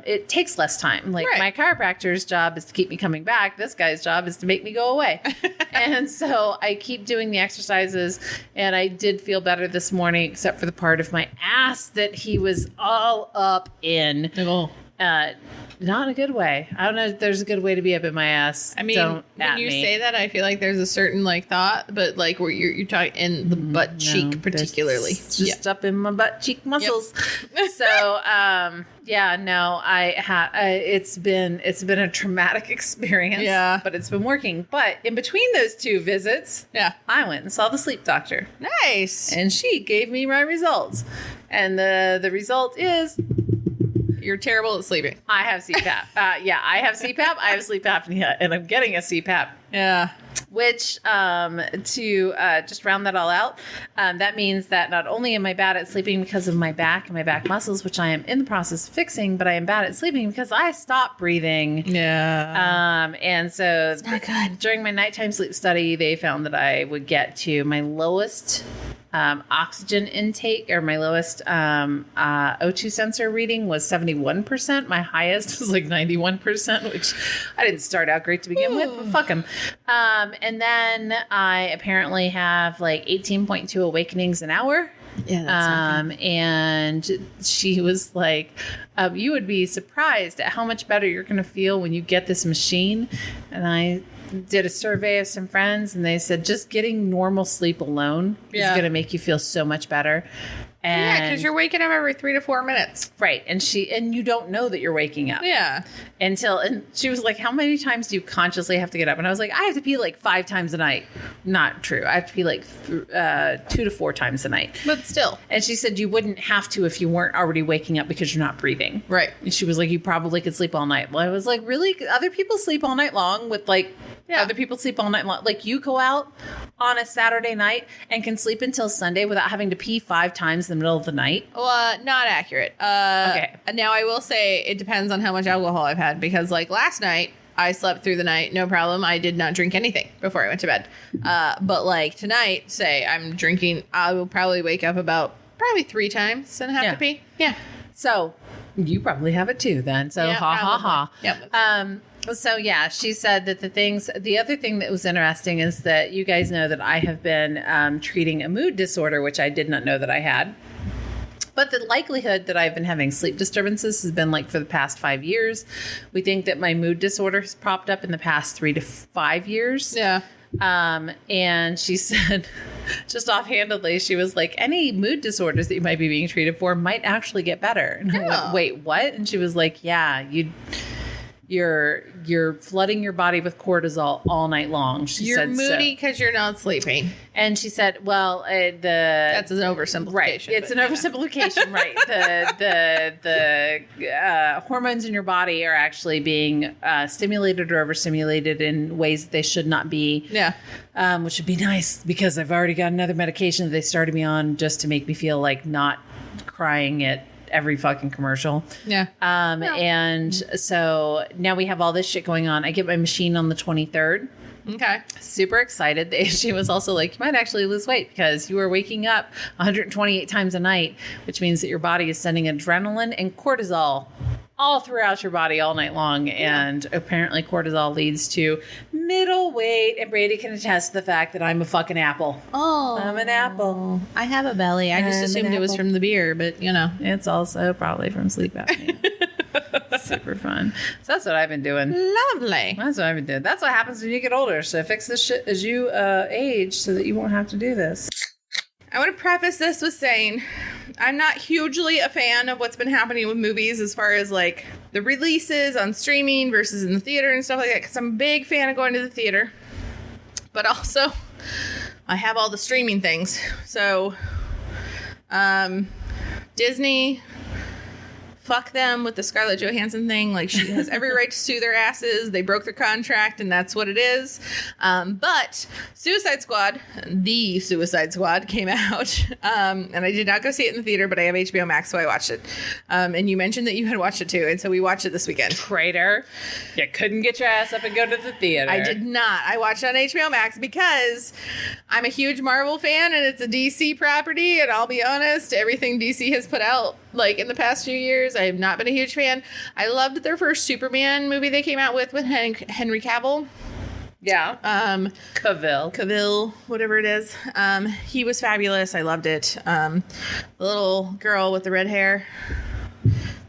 it takes less time. Like my chiropractor's job is to keep me coming back. This guy's job is to make me go away. And so I keep doing the exercises, and I did feel better this morning, except for the part of my ass that he was all up in. Oh. Not a good way. I don't know if there's a good way to be up in my ass. I mean, when you say that, I feel like there's a certain like thought, but like where you're talking in the butt cheek particularly. Just up in my butt cheek muscles. Yep. So, it's been a traumatic experience. Yeah. But it's been working. But in between those two visits, I went and saw the sleep doctor. Nice. And she gave me my results. And the result is You're terrible at sleeping. I have CPAP. I have CPAP. I have sleep apnea, and I'm getting a CPAP. Yeah. Which, to just round that all out, that means that not only am I bad at sleeping because of my back and my back muscles, which I am in the process of fixing, but I am bad at sleeping because I stopped breathing. Yeah. And so It's not good. during my nighttime sleep study, they found that I would get to my lowest oxygen intake, or my lowest O2 sensor reading was 71%. My highest was like 91%, which I didn't start out great to begin with, but fuck them. And then I apparently have like 18.2 awakenings an hour. Yeah, that's And she was like, you would be surprised at how much better you're going to feel when you get this machine. And I did a survey of some friends, and they said just getting normal sleep alone is going to make you feel so much better. And because you're waking up every 3 to 4 minutes. right. And you don't know that you're waking up. Yeah. And she was like, how many times do you consciously have to get up? And I was like, I have to pee like 5 times a night. Not true. I have to pee like 2 to 4 times a night. But still. And she said you wouldn't have to if you weren't already waking up because you're not breathing. Right. And she was like, you probably could sleep all night. Well, I was like, really? Other people sleep all night long with like, other people sleep all night long. Like you go out on a Saturday night and can sleep until Sunday without having to pee 5 times in the middle of the night. Well, not accurate. Okay. Now I will say it depends on how much alcohol I've had, because like last night I slept through the night, no problem. I did not drink anything before I went to bed. But like tonight, say I'm drinking, I will probably wake up about 3 times and have to pee. Yeah. So you probably have it too then. So ha. Yep. So yeah, she said that the other thing that was interesting is that you guys know that I have been treating a mood disorder, which I did not know that I had. But the likelihood that I've been having sleep disturbances has been like for the past 5 years. We think that my mood disorder has popped up in the past 3 to 5 years. Yeah. And she said, just offhandedly, she was like, any mood disorders that you might be being treated for might actually get better. And I went, wait, what? And she was like, yeah, you're flooding your body with cortisol all night long. You're moody because you're not sleeping. And she said, well, that's an oversimplification. Right. It's an oversimplification, right. The hormones in your body are actually being stimulated or overstimulated in ways that they should not be. Yeah. Which would be nice because I've already got another medication that they started me on just to make me feel like not crying at every fucking commercial. Yeah. And so now we have all this shit going on. I get my machine on the 23rd. Okay. Super excited. She was also like, you might actually lose weight because you are waking up 128 times a night, which means that your body is sending adrenaline and cortisol all throughout your body all night long. And apparently cortisol leads to middle weight. And Brady can attest to the fact that I'm a fucking apple. Oh. I'm an apple. I have a belly. I just assumed it was from the beer, but you know. It's also probably from sleep apnea. Super fun. So that's what I've been doing. Lovely. That's what I've been doing. That's what happens when you get older. So fix this shit as you age so that you won't have to do this. I want to preface this with saying I'm not hugely a fan of what's been happening with movies as far as like the releases on streaming versus in the theater and stuff like that, because I'm a big fan of going to the theater. But also, I have all the streaming things. So, Disney, fuck them with the Scarlett Johansson thing. Like, she has every right to sue their asses. They broke their contract, and that's what it is. But Suicide Squad, the Suicide Squad, came out. And I did not go see it in the theater, but I have HBO Max, so I watched it. And you mentioned that you had watched it too, and so we watched it this weekend. Traitor. You couldn't get your ass up and go to the theater. I did not. I watched it on HBO Max because I'm a huge Marvel fan, and it's a DC property, and I'll be honest, everything DC has put out, like, in the past few years, I have not been a huge fan. I loved their first Superman movie they came out with Henry Cavill. Yeah. Cavill, whatever it is. He was fabulous. I loved it. The little girl with the red hair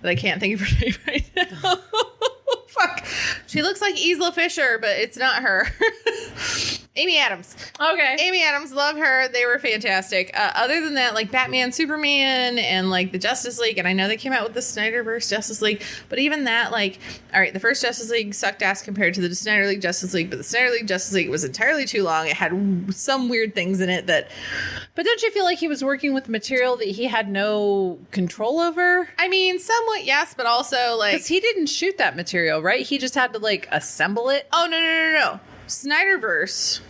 that I can't think of her name right now. Fuck. She looks like Isla Fisher, but it's not her. Amy Adams. Okay. Amy Adams, love her. They were fantastic. Other than that, like Batman, Superman, and like the Justice League, and I know they came out with the Snyderverse Justice League, but even that, like, all right, the first Justice League sucked ass compared to the Snyder League Justice League, but the Snyder League Justice League was entirely too long. It had some weird things in it that... But don't you feel like he was working with material that he had no control over? I mean, somewhat, yes, but also, like... Because he didn't shoot that material, right? He just had to, like, assemble it? Oh, no. Snyderverse...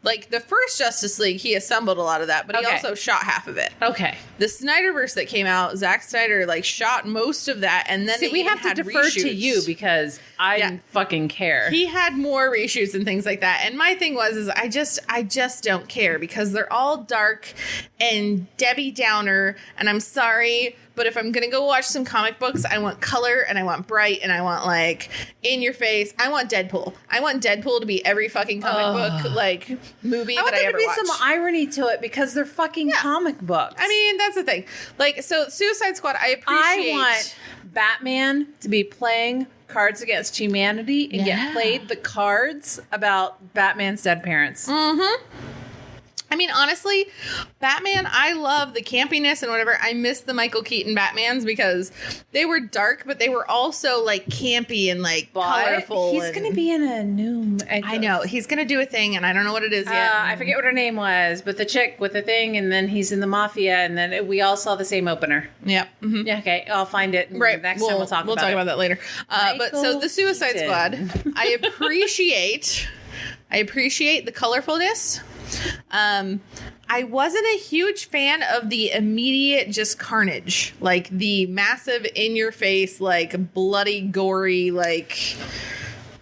Like, the first Justice League, he assembled a lot of that, but he also shot half of it. Okay. The Snyderverse that came out, Zack Snyder, like, shot most of that, and then we have to defer reshoots. to you because I fucking care. He had more reshoots and things like that. And my thing was, I just don't care because they're all dark and Debbie Downer, and I'm sorry, but if I'm going to go watch some comic books, I want color and I want bright and I want, like, in your face. I want Deadpool. I want Deadpool to be every fucking comic book, like, movie that I ever watch. I want there to be some irony to it because they're fucking comic books. I mean, that's the thing. Like, so Suicide Squad, I want Batman to be playing Cards Against Humanity and get played the cards about Batman's dead parents. Mm-hmm. I mean, honestly, Batman, I love the campiness and whatever. I miss the Michael Keaton Batmans because they were dark, but they were also, like, campy and, like, colorful. He's going to be in a new... I know. He's going to do a thing, and I don't know what it is yet. I forget what her name was, but the chick with the thing, and then he's in the Mafia, and then we all saw the same opener. Yep. Mm-hmm. Yeah, okay. I'll find it. Right. Next time we'll talk about it. We'll talk about that later. But so the Suicide Squad, I appreciate the colorfulness. I wasn't a huge fan of the immediate just carnage, like the massive in your face, like bloody, gory, like,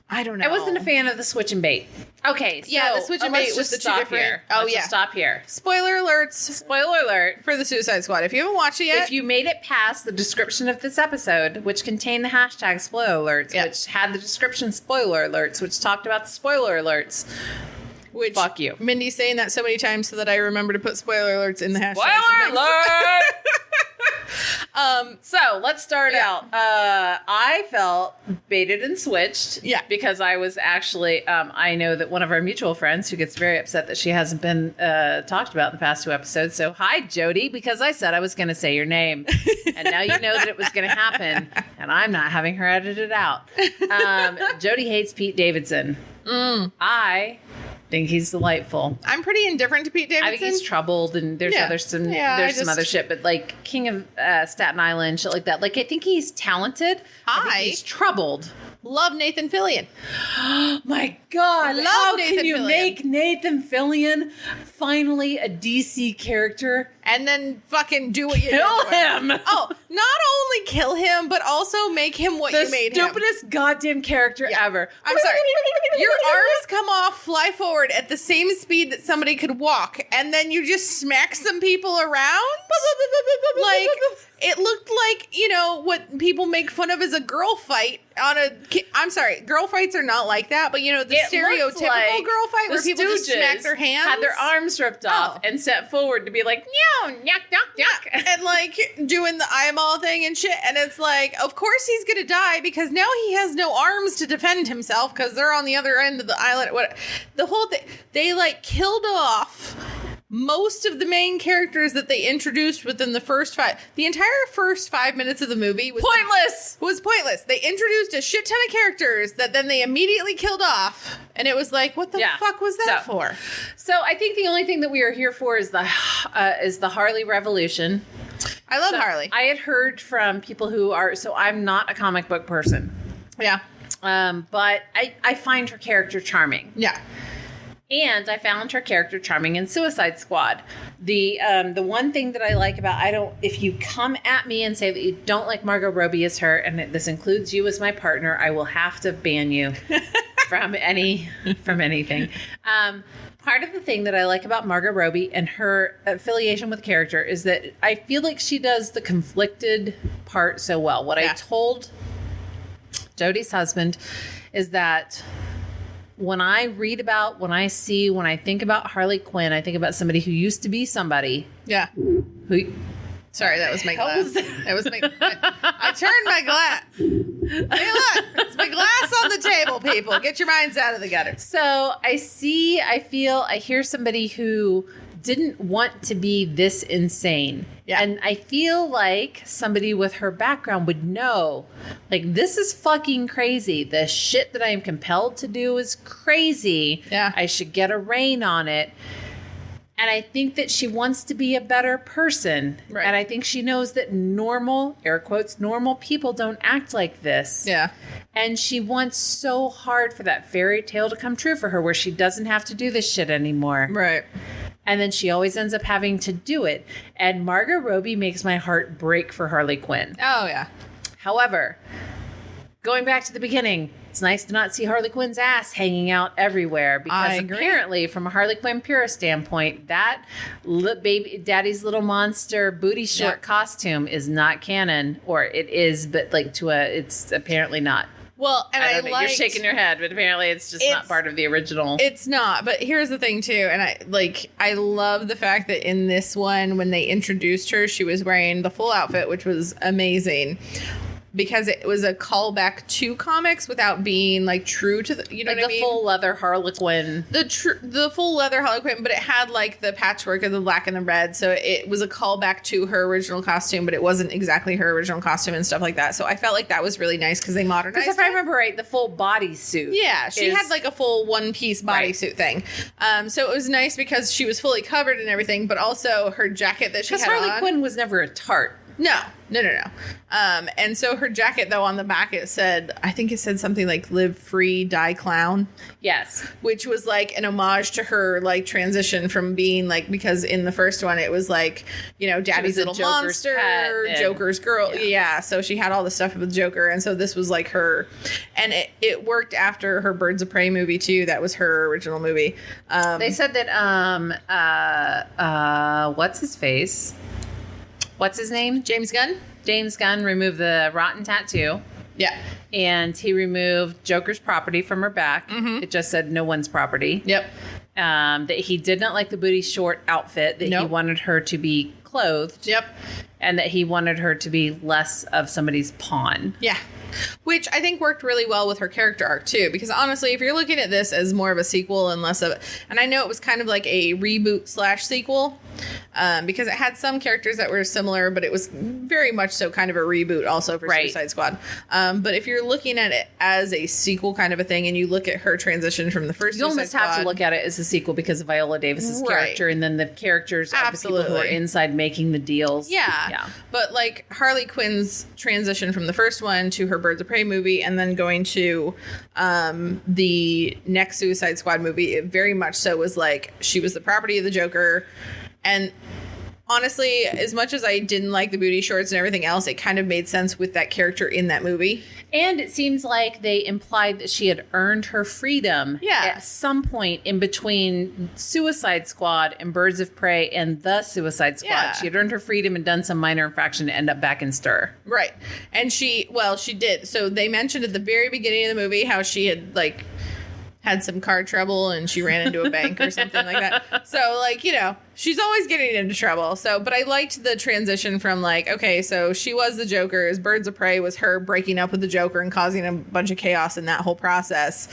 I don't know. I wasn't a fan of the switch and bait. Okay, so the switch and bait was the two different. Here. Let's stop here. Spoiler alerts. Spoiler alert for the Suicide Squad. If you haven't watched it yet, if you made it past the description of this episode, which contained the hashtag spoiler alerts, which had the description spoiler alerts, which talked about the spoiler alerts. Which, fuck you. Mindy's saying that so many times so that I remember to put spoiler alerts in the hashtag. Spoiler alert! So let's start out. I felt baited and switched. Yeah. Because I was actually, I know that one of our mutual friends who gets very upset that she hasn't been talked about in the past 2 episodes. So hi, Jody, because I said I was going to say your name. And now you know that it was going to happen. And I'm not having her edit it out. Jody hates Pete Davidson. I think he's delightful. I'm pretty indifferent to Pete Davidson. I think he's troubled, and there's some other shit, but like King of Staten Island, shit like that. Like I think he's talented. I think he's troubled. Love Nathan Fillion. My God, how Nathan can you Fillion. make Nathan Fillion finally a DC character and then fucking do what you kill him? Oh, not only kill him, but also make him what you made him. The stupidest goddamn character ever. I'm sorry. Your arms come off, fly forward at the same speed that somebody could walk, and then you just smack some people around? Like, it looked like, you know, what people make fun of as a girl fight on a... I'm sorry, girl fights are not like that, but, you know, the stereotypical like girl fight where people just smack their hands. Had their arms ripped off and set forward to be like, no, yuck, yuck, yuck. And, like, doing the eyeball thing and shit. And it's like, of course he's going to die because now he has no arms to defend himself because they're on the other end of the island. The whole thing, they, like, killed off most of the main characters that they introduced within the first 5. The entire first 5 minutes of the movie was pointless. They introduced a shit ton of characters that then they immediately killed off. And it was like, what the fuck was that for? So I think the only thing that we are here for is the Harley revolution. I love Harley. I had heard from people who are, so I'm not a comic book person. Yeah. But I find her character charming. Yeah. And I found her character charming in Suicide Squad. The one thing that I like about, if you come at me and say that you don't like Margot Robbie as her, and this includes you as my partner, I will have to ban you from anything. Part of the thing that I like about Margot Robbie and her affiliation with character is that I feel like she does the conflicted part so well. What I told Jody's husband is that when I read about, when I think about Harley Quinn, I think about somebody who used to be somebody. Yeah. Sorry, that was my glass. That was my. I turned my glass. Hey, look, it's my glass on the table, people. people. Get your minds out of the gutter. So I hear somebody who didn't want to be this insane. Yeah. And I feel like somebody with her background would know, like, this is fucking crazy. The shit that I am compelled to do is crazy. Yeah. I should get a rein on it. And I think that she wants to be a better person. Right. And I think she knows that normal, air quotes, normal people don't act like this. Yeah. And she wants so hard for that fairy tale to come true for her where she doesn't have to do this shit anymore. Right. And then she always ends up having to do it. And Margot Robbie makes my heart break for Harley Quinn. Oh, yeah. However, going back to the beginning, it's nice to not see Harley Quinn's ass hanging out everywhere because apparently, from a Harley Quinn purist standpoint, that baby daddy's little monster booty short costume is not canon, or it is, but like it's apparently not. Well, and I you're shaking your head, but apparently it's just not part of the original. It's not, but here's the thing too, and I love the fact that in this one, when they introduced her, she was wearing the full outfit, which was amazing. Because it was a callback to comics without being like true to the, you know, like what I mean? Full leather Harlequin. The full leather Harlequin, but it had like the patchwork of the black and the red. So it was a callback to her original costume, but it wasn't exactly her original costume and stuff like that. So I felt like that was really nice because they modernized it. Because if I remember right, the full bodysuit. Yeah, she had like a full one-piece bodysuit thing. So it was nice because she was fully covered and everything, but also her jacket that she had on. Because Harley Quinn was never a tart. No. And so her jacket, though, on the back, I think it said something like live free, die clown. Yes. Which was like an homage to her like transition from being like, because in the first one, it was like, you know, daddy's little monster, Joker's girl. Yeah. So she had all the stuff with Joker. And so this was like her, and it worked after her Birds of Prey movie too. That was her original movie. They said that, what's his face? What's his name? James Gunn. James Gunn removed the rotten tattoo. Yeah. And he removed Joker's property from her back. Mm-hmm. It just said no one's property. Yep. That he did not like the booty short outfit, that he wanted her to be clothed. Yep. And that he wanted her to be less of somebody's pawn. Yeah. Which I think worked really well with her character arc too, because honestly, if you're looking at this as more of a sequel and less of, and I know it was kind of like a reboot / sequel, because it had some characters that were similar, but it was very much so kind of a reboot also for Suicide Squad. But if you're looking at it as a sequel kind of a thing, and you look at her transition from the first, you almost have to look at it as a sequel because of Viola Davis's character, and then the characters of the people who are inside making the deals. Yeah. But like Harley Quinn's transition from the first one to her Birds of Prey movie, and then going to the next Suicide Squad movie, it very much so was like she was the property of the Joker. And honestly, as much as I didn't like the booty shorts and everything else, it kind of made sense with that character in that movie. And it seems like they implied that she had earned her freedom at some point in between Suicide Squad and Birds of Prey and the Suicide Squad. Yeah. She had earned her freedom and done some minor infraction to end up back in stir. Right. And she did. So they mentioned at the very beginning of the movie how she had like had some car trouble and she ran into a bank or something like that. So like, you know, she's always getting into trouble. So, but I liked the transition from like, okay, so she was the Joker. Birds of Prey was her breaking up with the Joker and causing a bunch of chaos in that whole process.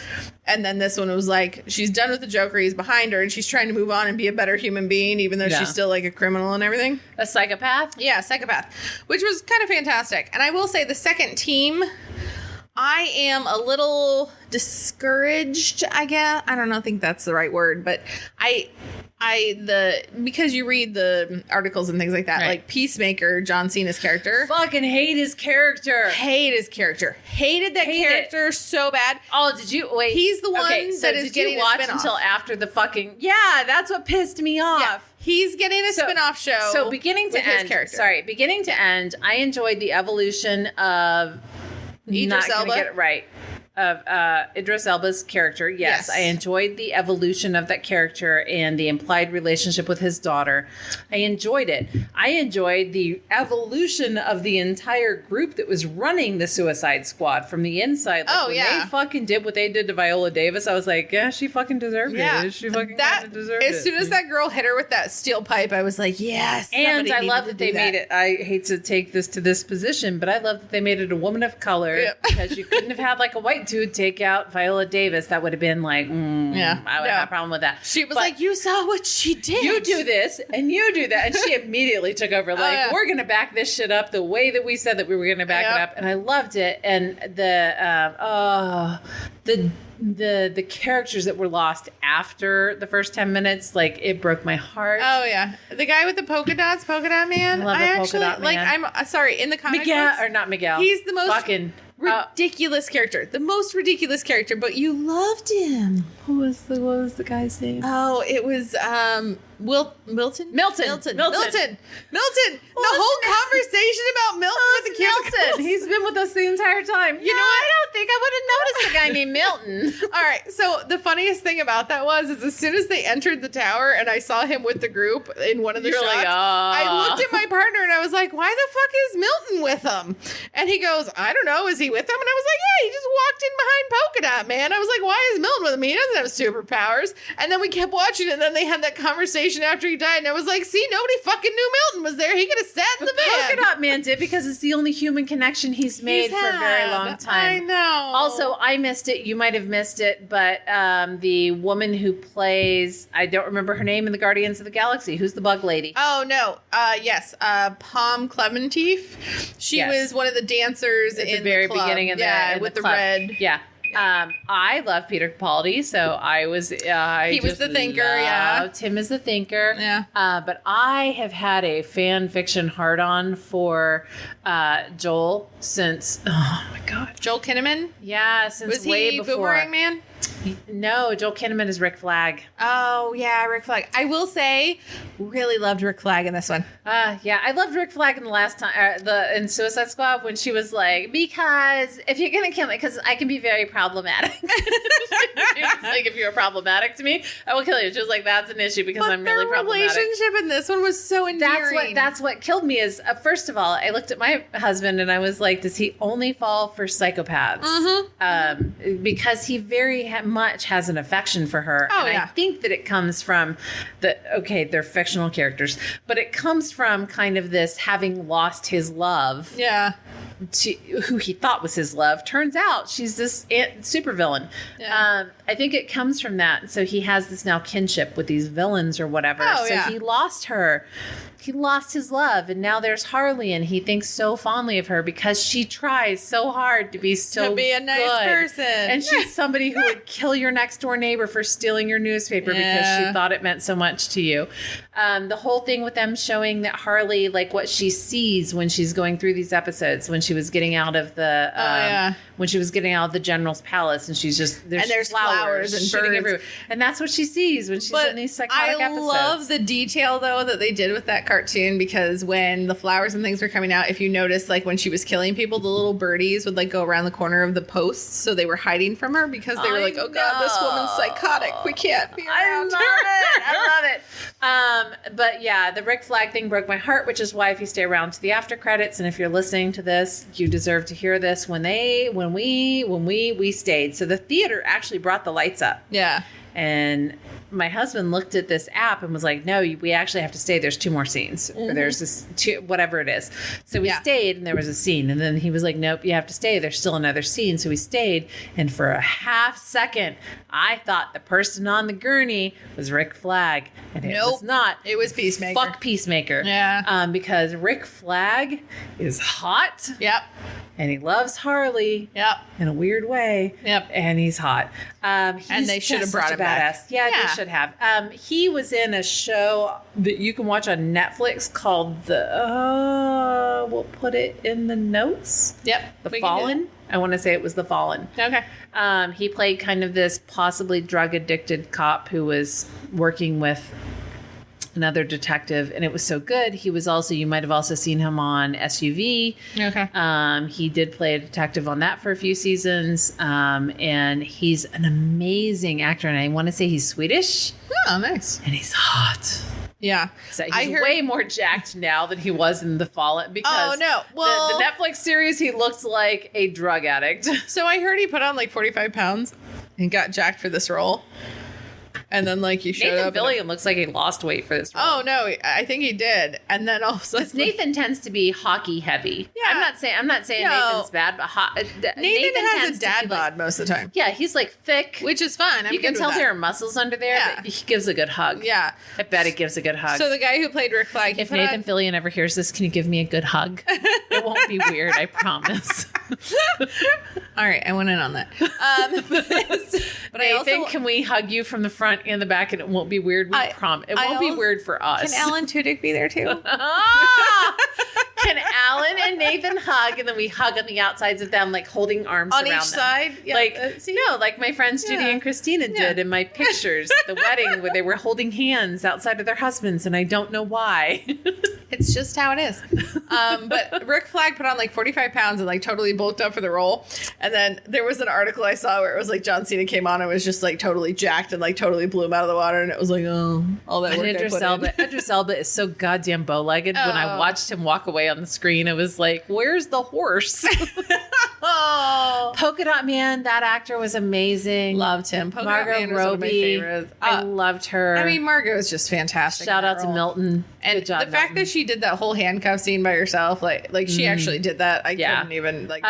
And then this one was like, she's done with the Joker. He's behind her and she's trying to move on and be a better human being, even though she's still like a criminal and everything. A psychopath? Yeah, psychopath, which was kind of fantastic. And I will say the second team, I am a little discouraged, I guess. I don't know, think that's the right word, but because you read the articles and things like that, like Peacemaker, John Cena's character. Fucking hate his character. Hated that character so bad. Oh, did you wait? He's the one that is getting a spinoff until after the fucking that's what pissed me off. Yeah. He's getting a spinoff show. So beginning to end, I enjoyed the evolution of Idris Elba. Get it right. Of Idris Elba's character. Yes, I enjoyed the evolution of that character and the implied relationship with his daughter. I enjoyed it. I enjoyed the evolution of the entire group that was running the Suicide Squad from the inside. Like, when they fucking did what they did to Viola Davis, I was like, yeah, she fucking deserved it. She fucking deserved it. As soon as that girl hit her with that steel pipe, I was like, yes. And I love that they made it. I hate to take this to this position, but I love that they made it a woman of color because you couldn't have had like a white point to take out Viola Davis, that would have been like, Yeah. I would have a problem with that. She was But like, you saw what she did. you do this and you do that. And she immediately took over. Like, yeah. we're going to back this shit up the way that we said that we were going to back it Yep. up. And I loved it. And the characters that were lost after the first 10 minutes, like, it broke my heart. Oh yeah, the guy with the polka dot man. I love the polka dot like. man. I'm sorry. In the comic Miguel, books, or not Miguel. he's the most fucking ridiculous character. The most ridiculous character, but you loved him. what was the guy's name? Oh, it was Milton. Milton. The whole conversation about Milton with the Milton. chemicals. He's been with us the entire time. You know what? I don't think I would have noticed a guy named Milton. All right. So the funniest thing about that was as soon as they entered the tower and I saw him with the group in one of the You're shots, like, I looked at my partner and I was like, why the fuck is Milton with them? And he goes, I don't know. Is he with them? And I was like, yeah, he just walked in behind Polka Dot Man. I was like, why is Milton with him? He doesn't have superpowers. And then we kept watching it. And then they had that conversation after he died. And I was like, see, nobody fucking knew Milton was there. He could have sat in the Polka van. Dot Man did, because it's the only human connection he's made for a very long time. I know. Also, I missed it. You might have missed it, but the woman who plays, I don't remember her name in the Guardians of the Galaxy. Who's the bug lady? Oh, no. Yes. Palm Clementif. She Yes. was one of the dancers At in the very club. beginning of yeah, with the club. red. Yeah. I love Peter Capaldi, so I was. He was the thinker, yeah. Loved him as the thinker. Yeah. But I have had a fan fiction hard on for Joel since. Oh my god. Joel Kinnaman? Yeah, since Was way he before. Boomerang Man? No, Joel Kinnaman is Rick Flag. Oh, yeah, Rick Flag. I will say, really loved Rick Flag in this one. Yeah, I loved Rick Flag in the last time, in Suicide Squad, when she was like, because if you're gonna kill me, because I can be very problematic. She was like, if you're problematic to me, I will kill you. She was like, that's an issue because I'm really problematic. Relationship in this one was so endearing. That's what killed me. Is first of all, I looked at my husband and I was like, does he only fall for psychopaths? Because he very much has an affection for her. Oh, and yeah. I think that it comes from they're fictional characters, but it comes from kind of this having lost his love Yeah. to who he thought was his love. Turns out she's this supervillain. Yeah. I think it comes from that. So he has this now kinship with these villains or whatever. Oh, so yeah. he lost her. He lost his love, and now there's Harley, and he thinks so fondly of her because she tries so hard to be so To be a nice good. person. And she's somebody who would kill your next door neighbor for stealing your newspaper because she Yeah. thought it meant so much to you. The whole thing with them showing that Harley, like what she sees when she's going through these episodes, when she was getting out of the when she was getting out of the general's palace, and she's just there's flowers and shooting birds. everywhere, and that's what she sees when she's in these psychotic I episodes. love the detail though that they did with that cartoon, because when the flowers and things were coming out, if you notice, like when she was killing people, the little birdies would like go around the corner of the posts, so they were hiding from her because they were like, "Oh God, this woman's psychotic. We can't be around her." I love it. But yeah, the Rick Flag thing broke my heart, which is why if you stay around to the after credits, and if you're listening to this, you deserve to hear this. When we stayed, so the theater actually brought the lights up. Yeah. And my husband looked at this app and was like, no, we actually have to stay. There's 2 more scenes. Or there's this whatever it is. So we stayed, and there was a scene. And then he was like, nope, you have to stay. There's still another scene. So we stayed. And for a half second, I thought the person on the gurney was Rick Flag. And it was not. It was Peacemaker. Fuck Peacemaker. Yeah. Because Rick Flag is hot. Yep. And he loves Harley. Yep. In a weird way. Yep. And he's hot. And they should have brought him back. Yeah, they should have. He was in a show that you can watch on Netflix called we'll put it in the notes. Yep. The Fallen. I want to say it was The Fallen. Okay. He played kind of this possibly drug addicted cop who was working with another detective, and it was so good. He was also, you might have also seen him on SUV. Okay. He did play a detective on that for a few seasons, and he's an amazing actor, and I want to say he's Swedish. Oh, nice. And he's hot. Yeah. So he's way more jacked now than he was in The Fallen, because the Netflix series, he looks like a drug addict. So I heard he put on like 45 pounds and got jacked for this role. And then like he showed Nathan up. Fillion looks like he lost weight for this role. Oh no, I think he did. And then all of a sudden, Nathan tends to be hockey heavy. Yeah. I'm not saying No. Nathan's bad, but Nathan has tends a to dad be bod most of the time, yeah, he's like thick. which is fun. You can tell there are muscles under there. Yeah. But he gives a good hug. Yeah. I bet it gives a good hug. So the guy who played Rick Flag, if Nathan Fillion ever hears this, can you give me a good hug? It won't be weird, I promise. all right, I went in on that. But I Nathan, also can we hug you from the front and the back, and it won't be weird? We promise. It won't be weird for us. can Alan Tudyk be there too? Can Alan and Nathan hug, and then we hug on the outsides of them, like holding arms On around each them. side? Yeah. Like See? no, like my friends Judy Yeah. and Christina did in my pictures, the wedding where they were holding hands outside of their husbands, and I don't know why. It's just how it is. But Rick Flag put on like 45 pounds and like totally bulked up for the role. And then there was an article I saw where it was like John Cena came on and was just like totally jacked and like totally blew him out of the water. And it was like, oh, all that work I Idris put Elba, in. Idris Elba is so goddamn bow-legged. When I Oh. watched him walk away on the screen, it was like, where's the horse? Oh, Polka Dot Man, that actor was amazing. loved him. Polka Dot Margot Man was one of my Robbie. favorites. I loved her. I mean, Margot is just fantastic. shout in out that to role. Milton. And Good job, the fact that she did that whole handcuff scene by herself, like she actually did that. I Yeah. couldn't even like.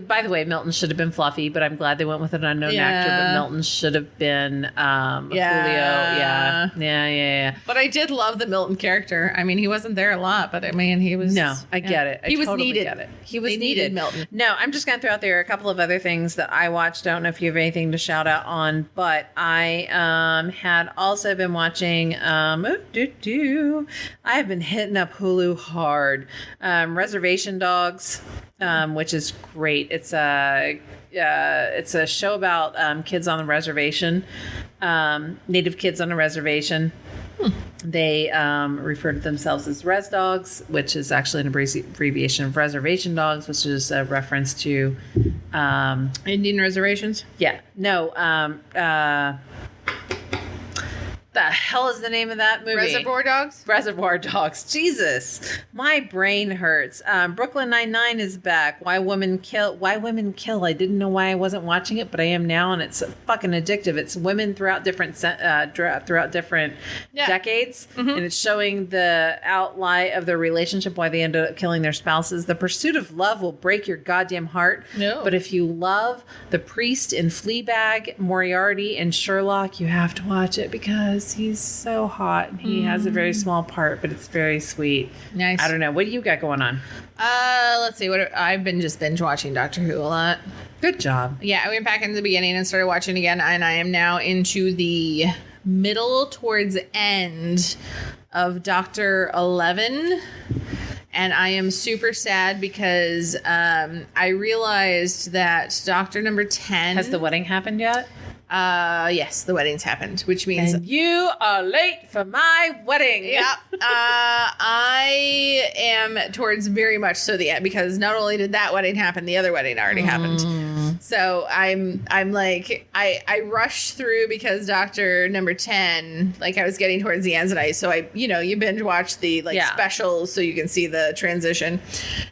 by the way, Milton should have been Fluffy, but I'm glad they went with an unknown actor. But Yeah. Milton should have been Julio. Yeah. Yeah. But I did love the Milton character. I mean, he wasn't there a lot, but I mean, he was. No, I get it. I He was totally needed. Get it. He was They needed. needed Milton. No, I'm just going to throw out there a couple of other things that I watched. Don't know if you have anything to shout out on, but I had also been watching. I have been hitting up Hulu hard. Reservation Dogs, which is great. It's a show about kids on the reservation, native kids on a reservation. They refer to themselves as Res Dogs, which is actually an abbreviation of Reservation Dogs, which is a reference to Indian reservations. The hell is the name of that movie? Reservoir Dogs. Reservoir Dogs. Jesus, my brain hurts. Brooklyn Nine-Nine is back. Why Women Kill. I didn't know why I wasn't watching it, but I am now, and it's fucking addictive. It's women throughout different decades, and it's showing the outline of their relationship, why they end up killing their spouses. The pursuit of love will break your goddamn heart. No. But if you love the priest in Fleabag, Moriarty, and Sherlock, you have to watch it because he's so hot and he has a very small part, but it's very sweet. Nice. I don't know. What do you got going on? Let's see. I've been just binge watching Doctor Who a lot. Good job. Yeah, I went back into the beginning and started watching again, and I am now into the middle towards end of Doctor 11. And I am super sad because I realized that Doctor number 10 Has the wedding happened yet? Yes, the wedding's happened, which means And you are late for my wedding. yeah, I am towards very much so the end, because not only did that wedding happen, the other wedding already happened. So I'm like I rushed through because Doctor number 10, like I was getting towards the ends, and so you binge watch the specials so you can see the transition,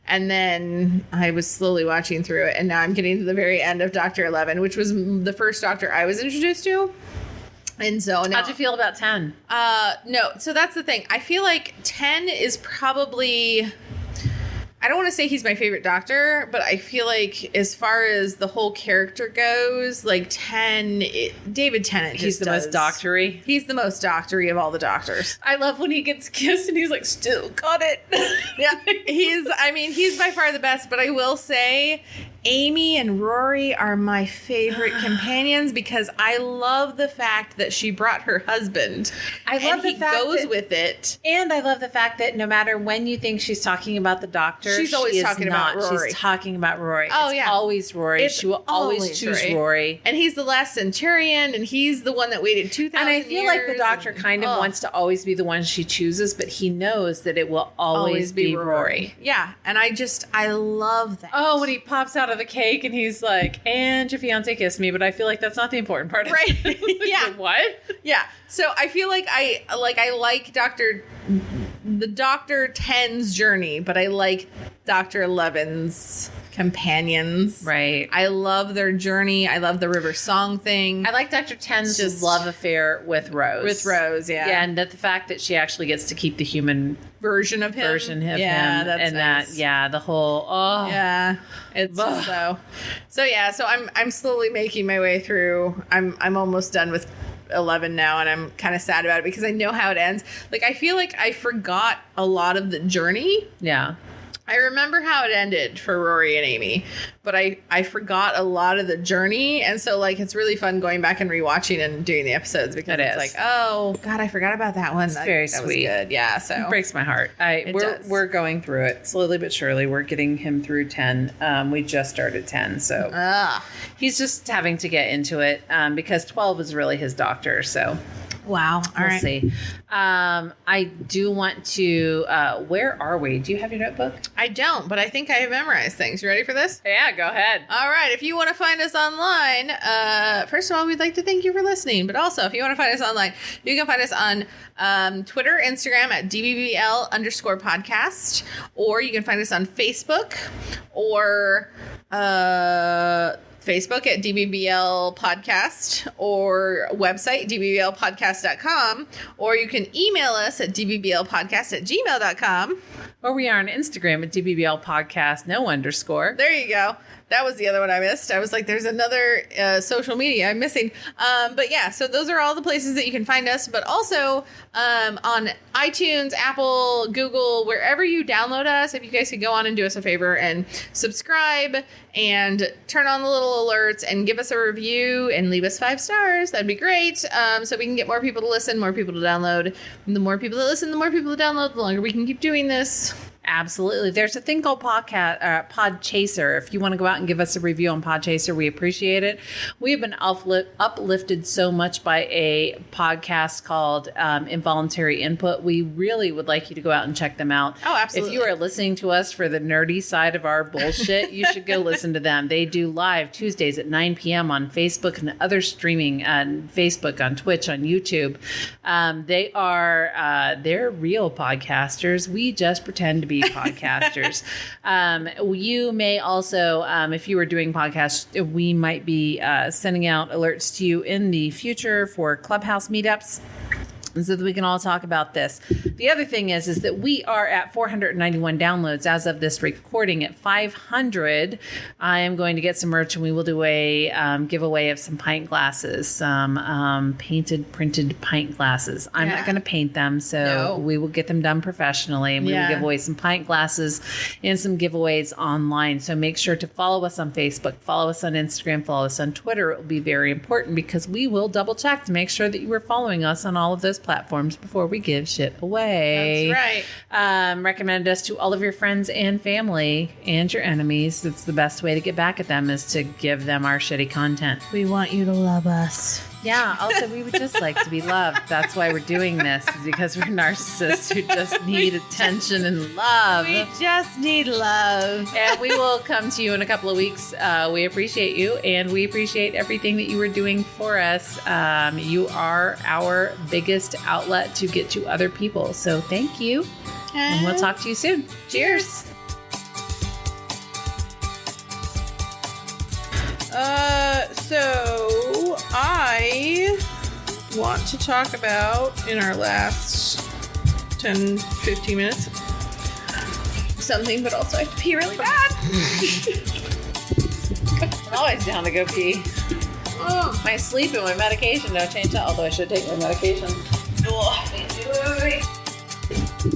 and then I was slowly watching through it, and now I'm getting to the very end of Doctor 11, which was the first Doctor I was introduced to. And so now, How'd you feel about 10? no, so that's the thing. I feel like 10 is probably, I don't want to say he's my favorite Doctor, but I feel like as far as the whole character goes, like 10, David Tennant He's the most doctory. He's the most doctory of all the Doctors. I love when he gets kissed and he's like, still got it. Yeah, he's by far the best, but I will say Amy and Rory are my favorite companions because I love the fact that she brought her husband. I love the he fact goes that- with it. And I love the fact that no matter when you think she's talking about the Doctor, She's always she is talking about not. Rory. She's talking about Rory. Oh, It's yeah. always Rory. It's She will always choose Rory. And he's the last centurion, and he's the one that waited 2,000 And I feel like the years, Doctor and- kind of oh, wants to always be the one she chooses, but he knows that it will always be Rory. Yeah, and I love that. Oh, when he pops out of the cake and he's like, and your fiance kissed me, but I feel like that's not the important part. Right. Yeah. What? Yeah. So I feel like I like Doctor 10's journey, but I like Doctor 11's companions. Right. I love their journey. I love the river song thing. I like Dr. Ten's Just- love affair with Rose. With Rose, yeah. Yeah, and that the fact that she actually gets to keep the human version of him. yeah, him. That's and nice. the whole Yeah, it's just so yeah. So I'm slowly making my way through. I'm almost done with 11 now, and I'm kind of sad about it because I know how it ends. Like, I feel like I forgot a lot of the journey. yeah. I remember how it ended for Rory and Amy, but I forgot a lot of the journey. And so, like, it's really fun going back and rewatching and doing the episodes because It it's is. like, oh, God, I forgot about that one. Very that sweet. was good. Yeah, so. It breaks my heart. does. We're going through it slowly but surely. We're getting him through 10. We just started 10, so he's just having to get into it because 12 is really his doctor. So Wow. All we'll right. see. I do want to. Where are we? Do you have your notebook? I don't, but I think I have memorized things. You ready for this? Yeah, go ahead. All right. If you want to find us online, first of all, we'd like to thank you for listening. But also, if you want to find us online, you can find us on Twitter, Instagram at DBBL_podcast, or you can find us on Facebook or Facebook at DBBL Podcast, or website dbblpodcast.com, or you can email us at dbblpodcast@gmail.com. Or we are on Instagram at DBBL Podcast, _. There you go. That was the other one I missed. I was like, there's another social media I'm missing. But yeah, so those are all the places that you can find us. But also on iTunes, Apple, Google, wherever you download us, if you guys could go on and do us a favor and subscribe and turn on the little alerts and give us a review and leave us 5 stars. That'd be great. So we can get more people to listen, more people to download. And the more people that listen, the more people to download, the longer we can keep doing this. Absolutely. There's a thing called Podchaser. If you want to go out and give us a review on Podchaser, we appreciate it. We have been uplifted so much by a podcast called Involuntary Input. We really would like you to go out and check them out. Oh, absolutely. If you are listening to us for the nerdy side of our bullshit, you should go listen to them. They do live Tuesdays at 9 p.m. on Facebook and other streaming on Facebook, on Twitch, on YouTube. They're real podcasters. We just pretend to be podcasters. You may also, if you were doing podcasts, we might be sending out alerts to you in the future for Clubhouse meetups, so that we can all talk about this. The other thing is that we are at 491 downloads as of this recording. At 500, I am going to get some merch, and we will do a giveaway of some pint glasses, some printed pint glasses. I'm not going to paint them, so we will get them done professionally, and we will give away some pint glasses and some giveaways online. So make sure to follow us on Facebook, follow us on Instagram, follow us on Twitter. It will be very important because we will double check to make sure that you are following us on all of those platforms before we give shit away. That's right. Recommend us to all of your friends and family and your enemies. It's the best way to get back at them is to give them our shitty content. We want you to love us. Yeah. Also, we would just like to be loved. That's why we're doing this, is because we're narcissists who just need attention and love. We just need love. And we will come to you in a couple of weeks. We appreciate you, and we appreciate everything that you are doing for us. You are our biggest outlet to get to other people. So thank you, and we'll talk to you soon. Cheers. So I want to talk about, in our last 10, 15 minutes, something, but also I have to pee really bad. I'm always down to go pee. My sleep and my medication don't change that, although I should take my medication. Wait.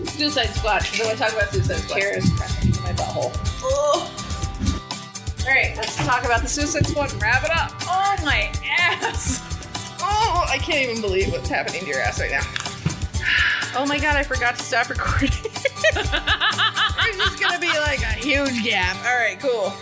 Suicide Squad. I want to talk about Suicide Squad. Cheers. Pressing into my butthole. All right, let's talk about the Suicide Squad and wrap it up. Oh, my ass. Oh, I can't even believe what's happening to your ass right now. Oh my God, I forgot to stop recording. There's just going to be like a huge gap. All right, cool.